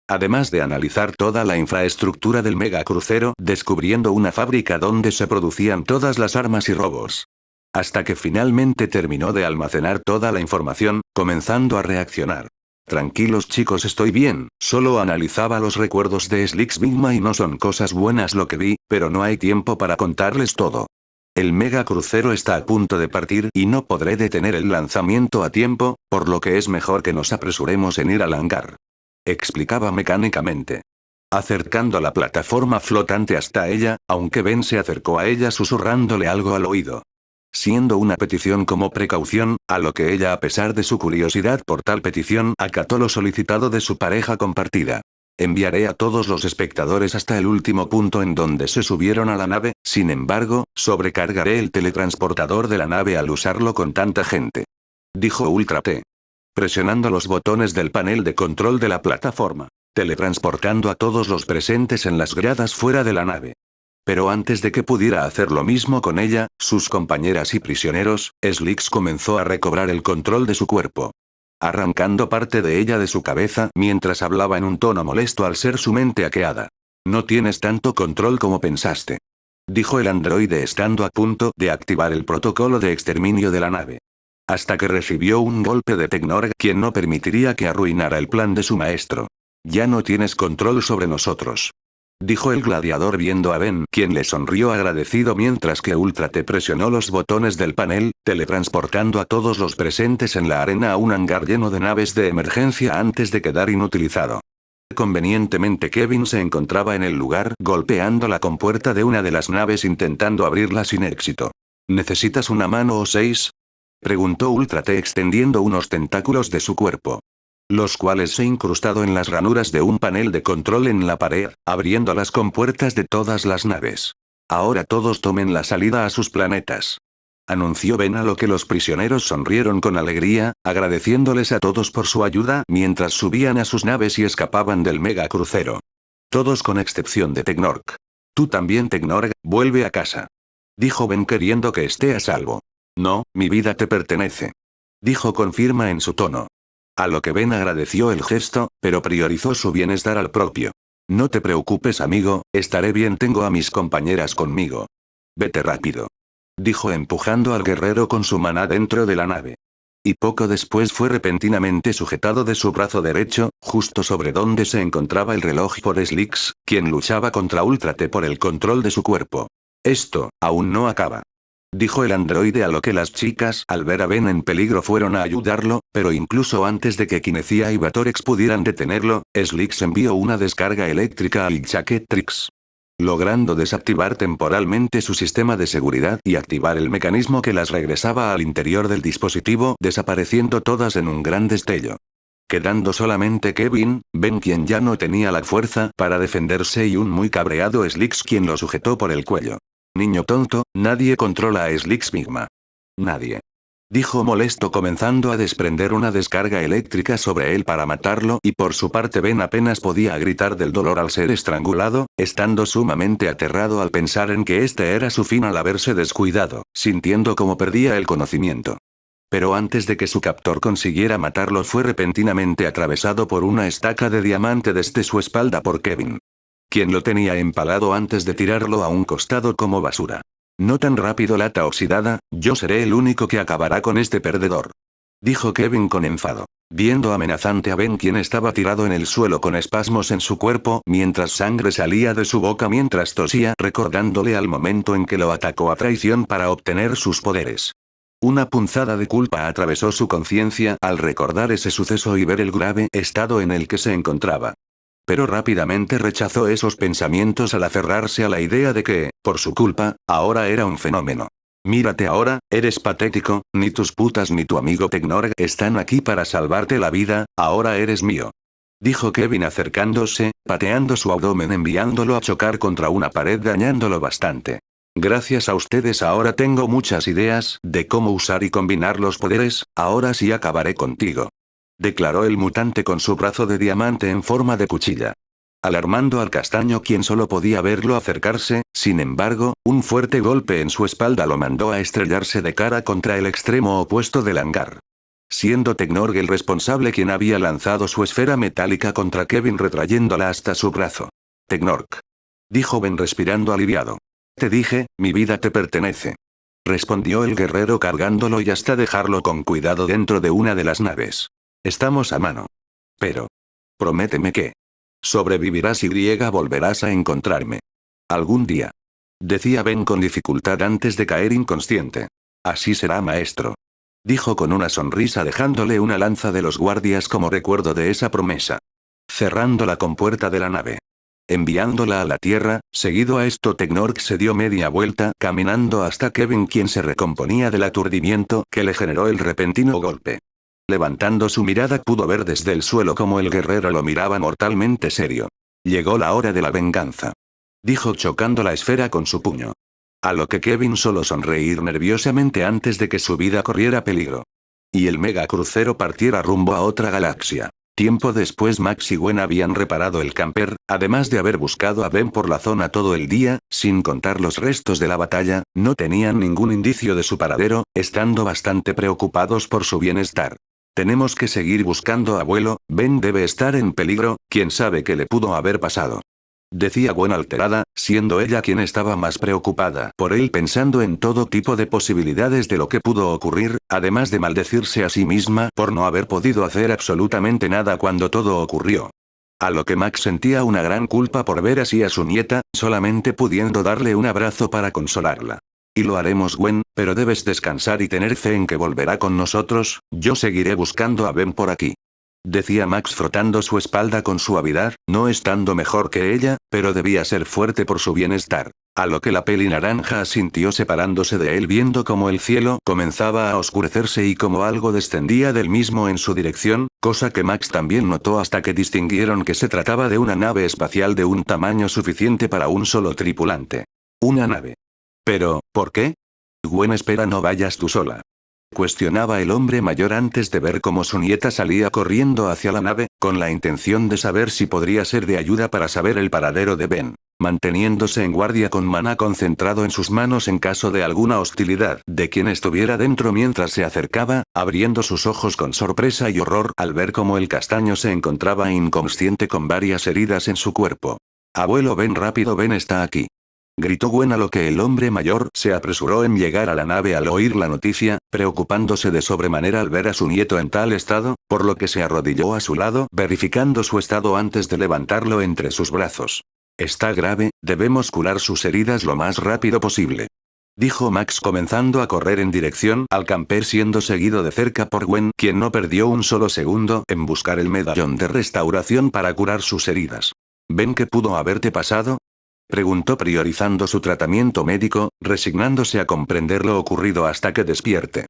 Además de analizar toda la infraestructura del megacrucero, descubriendo una fábrica donde se producían todas las armas y robos. Hasta que finalmente terminó de almacenar toda la información, comenzando a reaccionar. Tranquilos chicos, estoy bien, solo analizaba los recuerdos de Slicks misma y no son cosas buenas lo que vi, pero no hay tiempo para contarles todo. El mega crucero está a punto de partir y no podré detener el lanzamiento a tiempo, por lo que es mejor que nos apresuremos en ir al hangar. Explicaba mecánicamente. Acercando la plataforma flotante hasta ella, aunque Ben se acercó a ella susurrándole algo al oído. Siendo una petición como precaución, a lo que ella a pesar de su curiosidad por tal petición acató lo solicitado de su pareja compartida. Enviaré a todos los espectadores hasta el último punto en donde se subieron a la nave, sin embargo, sobrecargaré el teletransportador de la nave al usarlo con tanta gente. Dijo Ultra T. Presionando los botones del panel de control de la plataforma, teletransportando a todos los presentes en las gradas fuera de la nave. Pero antes de que pudiera hacer lo mismo con ella, sus compañeras y prisioneros, Slicks comenzó a recobrar el control de su cuerpo. Arrancando parte de ella de su cabeza mientras hablaba en un tono molesto al ser su mente hackeada. No tienes tanto control como pensaste. Dijo el androide estando a punto de activar el protocolo de exterminio de la nave. Hasta que recibió un golpe de Technorg quien no permitiría que arruinara el plan de su maestro. Ya no tienes control sobre nosotros. Dijo el gladiador viendo a Ben, quien le sonrió agradecido mientras que Ultra T presionó los botones del panel, teletransportando a todos los presentes en la arena a un hangar lleno de naves de emergencia antes de quedar inutilizado. Convenientemente Kevin se encontraba en el lugar golpeando la compuerta de una de las naves intentando abrirla sin éxito. ¿Necesitas una mano o 6? Preguntó Ultra T extendiendo unos tentáculos de su cuerpo, los cuales se incrustado en las ranuras de un panel de control en la pared, abriendo las compuertas de todas las naves. Ahora todos tomen la salida a sus planetas. Anunció Ben a lo que los prisioneros sonrieron con alegría, agradeciéndoles a todos por su ayuda mientras subían a sus naves y escapaban del mega crucero. Todos con excepción de Technorg. Tú también Technorg, vuelve a casa. Dijo Ben queriendo que esté a salvo. No, mi vida te pertenece. Dijo con firma en su tono. A lo que Ben agradeció el gesto, pero priorizó su bienestar al propio. No te preocupes amigo, estaré bien, tengo a mis compañeras conmigo. Vete rápido. Dijo empujando al guerrero con su maná dentro de la nave. Y poco después fue repentinamente sujetado de su brazo derecho, justo sobre donde se encontraba el reloj por Slicks, quien luchaba contra Ultra T por el control de su cuerpo. Esto, aún no acaba. Dijo el androide a lo que las chicas al ver a Ben en peligro fueron a ayudarlo, pero incluso antes de que Kinecia y Batorex pudieran detenerlo, Slicks envió una descarga eléctrica al Chaketrix, logrando desactivar temporalmente su sistema de seguridad y activar el mecanismo que las regresaba al interior del dispositivo, desapareciendo todas en un gran destello. Quedando solamente Kevin, Ben quien ya no tenía la fuerza para defenderse y un muy cabreado Slicks quien lo sujetó por el cuello. Niño tonto, nadie controla a Slicks Migma. Nadie. Dijo molesto comenzando a desprender una descarga eléctrica sobre él para matarlo y por su parte Ben apenas podía gritar del dolor al ser estrangulado, estando sumamente aterrado al pensar en que este era su fin al haberse descuidado, sintiendo como perdía el conocimiento. Pero antes de que su captor consiguiera matarlo fue repentinamente atravesado por una estaca de diamante desde su espalda por Kevin, quien lo tenía empalado antes de tirarlo a un costado como basura. No tan rápido lata oxidada, yo seré el único que acabará con este perdedor. Dijo Kevin con enfado, viendo amenazante a Ben quien estaba tirado en el suelo con espasmos en su cuerpo mientras sangre salía de su boca mientras tosía recordándole al momento en que lo atacó a traición para obtener sus poderes. Una punzada de culpa atravesó su conciencia al recordar ese suceso y ver el grave estado en el que se encontraba. Pero rápidamente rechazó esos pensamientos al aferrarse a la idea de que, por su culpa, ahora era un fenómeno. Mírate ahora, eres patético, ni tus putas ni tu amigo Technorg están aquí para salvarte la vida, ahora eres mío. Dijo Kevin acercándose, pateando su abdomen enviándolo a chocar contra una pared dañándolo bastante. Gracias a ustedes ahora tengo muchas ideas de cómo usar y combinar los poderes, ahora sí acabaré contigo. Declaró el mutante con su brazo de diamante en forma de cuchilla. Alarmando al castaño quien solo podía verlo acercarse, sin embargo, un fuerte golpe en su espalda lo mandó a estrellarse de cara contra el extremo opuesto del hangar. Siendo Technorg el responsable quien había lanzado su esfera metálica contra Kevin retrayéndola hasta su brazo. Technorg. Dijo Ben respirando aliviado. Te dije, mi vida te pertenece. Respondió el guerrero cargándolo y hasta dejarlo con cuidado dentro de una de las naves. Estamos a mano. Pero. Prométeme que sobrevivirás y volverás a encontrarme. Algún día. Decía Ben con dificultad antes de caer inconsciente. Así será, maestro. Dijo con una sonrisa dejándole una lanza de los guardias como recuerdo de esa promesa. Cerrando la compuerta de la nave. Enviándola a la tierra, seguido a esto Technorg se dio media vuelta caminando hasta Kevin quien se recomponía del aturdimiento que le generó el repentino golpe. Levantando su mirada pudo ver desde el suelo como el guerrero lo miraba mortalmente serio. Llegó la hora de la venganza. Dijo chocando la esfera con su puño. A lo que Kevin solo sonreír nerviosamente antes de que su vida corriera peligro. Y el megacrucero partiera rumbo a otra galaxia. Tiempo después Max y Gwen habían reparado el camper, además de haber buscado a Ben por la zona todo el día, sin contar los restos de la batalla, no tenían ningún indicio de su paradero, estando bastante preocupados por su bienestar. Tenemos que seguir buscando a abuelo, Ben debe estar en peligro, quién sabe qué le pudo haber pasado. Decía Gwen alterada, siendo ella quien estaba más preocupada por él pensando en todo tipo de posibilidades de lo que pudo ocurrir, además de maldecirse a sí misma por no haber podido hacer absolutamente nada cuando todo ocurrió. A lo que Max sentía una gran culpa por ver así a su nieta, solamente pudiendo darle un abrazo para consolarla. Y lo haremos Gwen, pero debes descansar y tener fe en que volverá con nosotros, yo seguiré buscando a Ben por aquí. Decía Max frotando su espalda con suavidad, no estando mejor que ella, pero debía ser fuerte por su bienestar. A lo que la peli naranja asintió separándose de él viendo como el cielo comenzaba a oscurecerse y como algo descendía del mismo en su dirección, cosa que Max también notó hasta que distinguieron que se trataba de una nave espacial de un tamaño suficiente para un solo tripulante. Una nave. Pero, ¿por qué? Gwen espera no vayas tú sola. Cuestionaba el hombre mayor antes de ver cómo su nieta salía corriendo hacia la nave, con la intención de saber si podría ser de ayuda para saber el paradero de Ben. Manteniéndose en guardia con maná concentrado en sus manos en caso de alguna hostilidad de quien estuviera dentro mientras se acercaba, abriendo sus ojos con sorpresa y horror al ver cómo el castaño se encontraba inconsciente con varias heridas en su cuerpo. Abuelo Ben rápido Ben está aquí. Gritó Gwen a lo que el hombre mayor se apresuró en llegar a la nave al oír la noticia, preocupándose de sobremanera al ver a su nieto en tal estado, por lo que se arrodilló a su lado verificando su estado antes de levantarlo entre sus brazos. Está grave, debemos curar sus heridas lo más rápido posible. Dijo Max comenzando a correr en dirección al camper siendo seguido de cerca por Gwen quien no perdió un solo segundo en buscar el medallón de restauración para curar sus heridas. ¿Ven qué pudo haberte pasado? Preguntó priorizando su tratamiento médico, resignándose a comprender lo ocurrido hasta que despierte.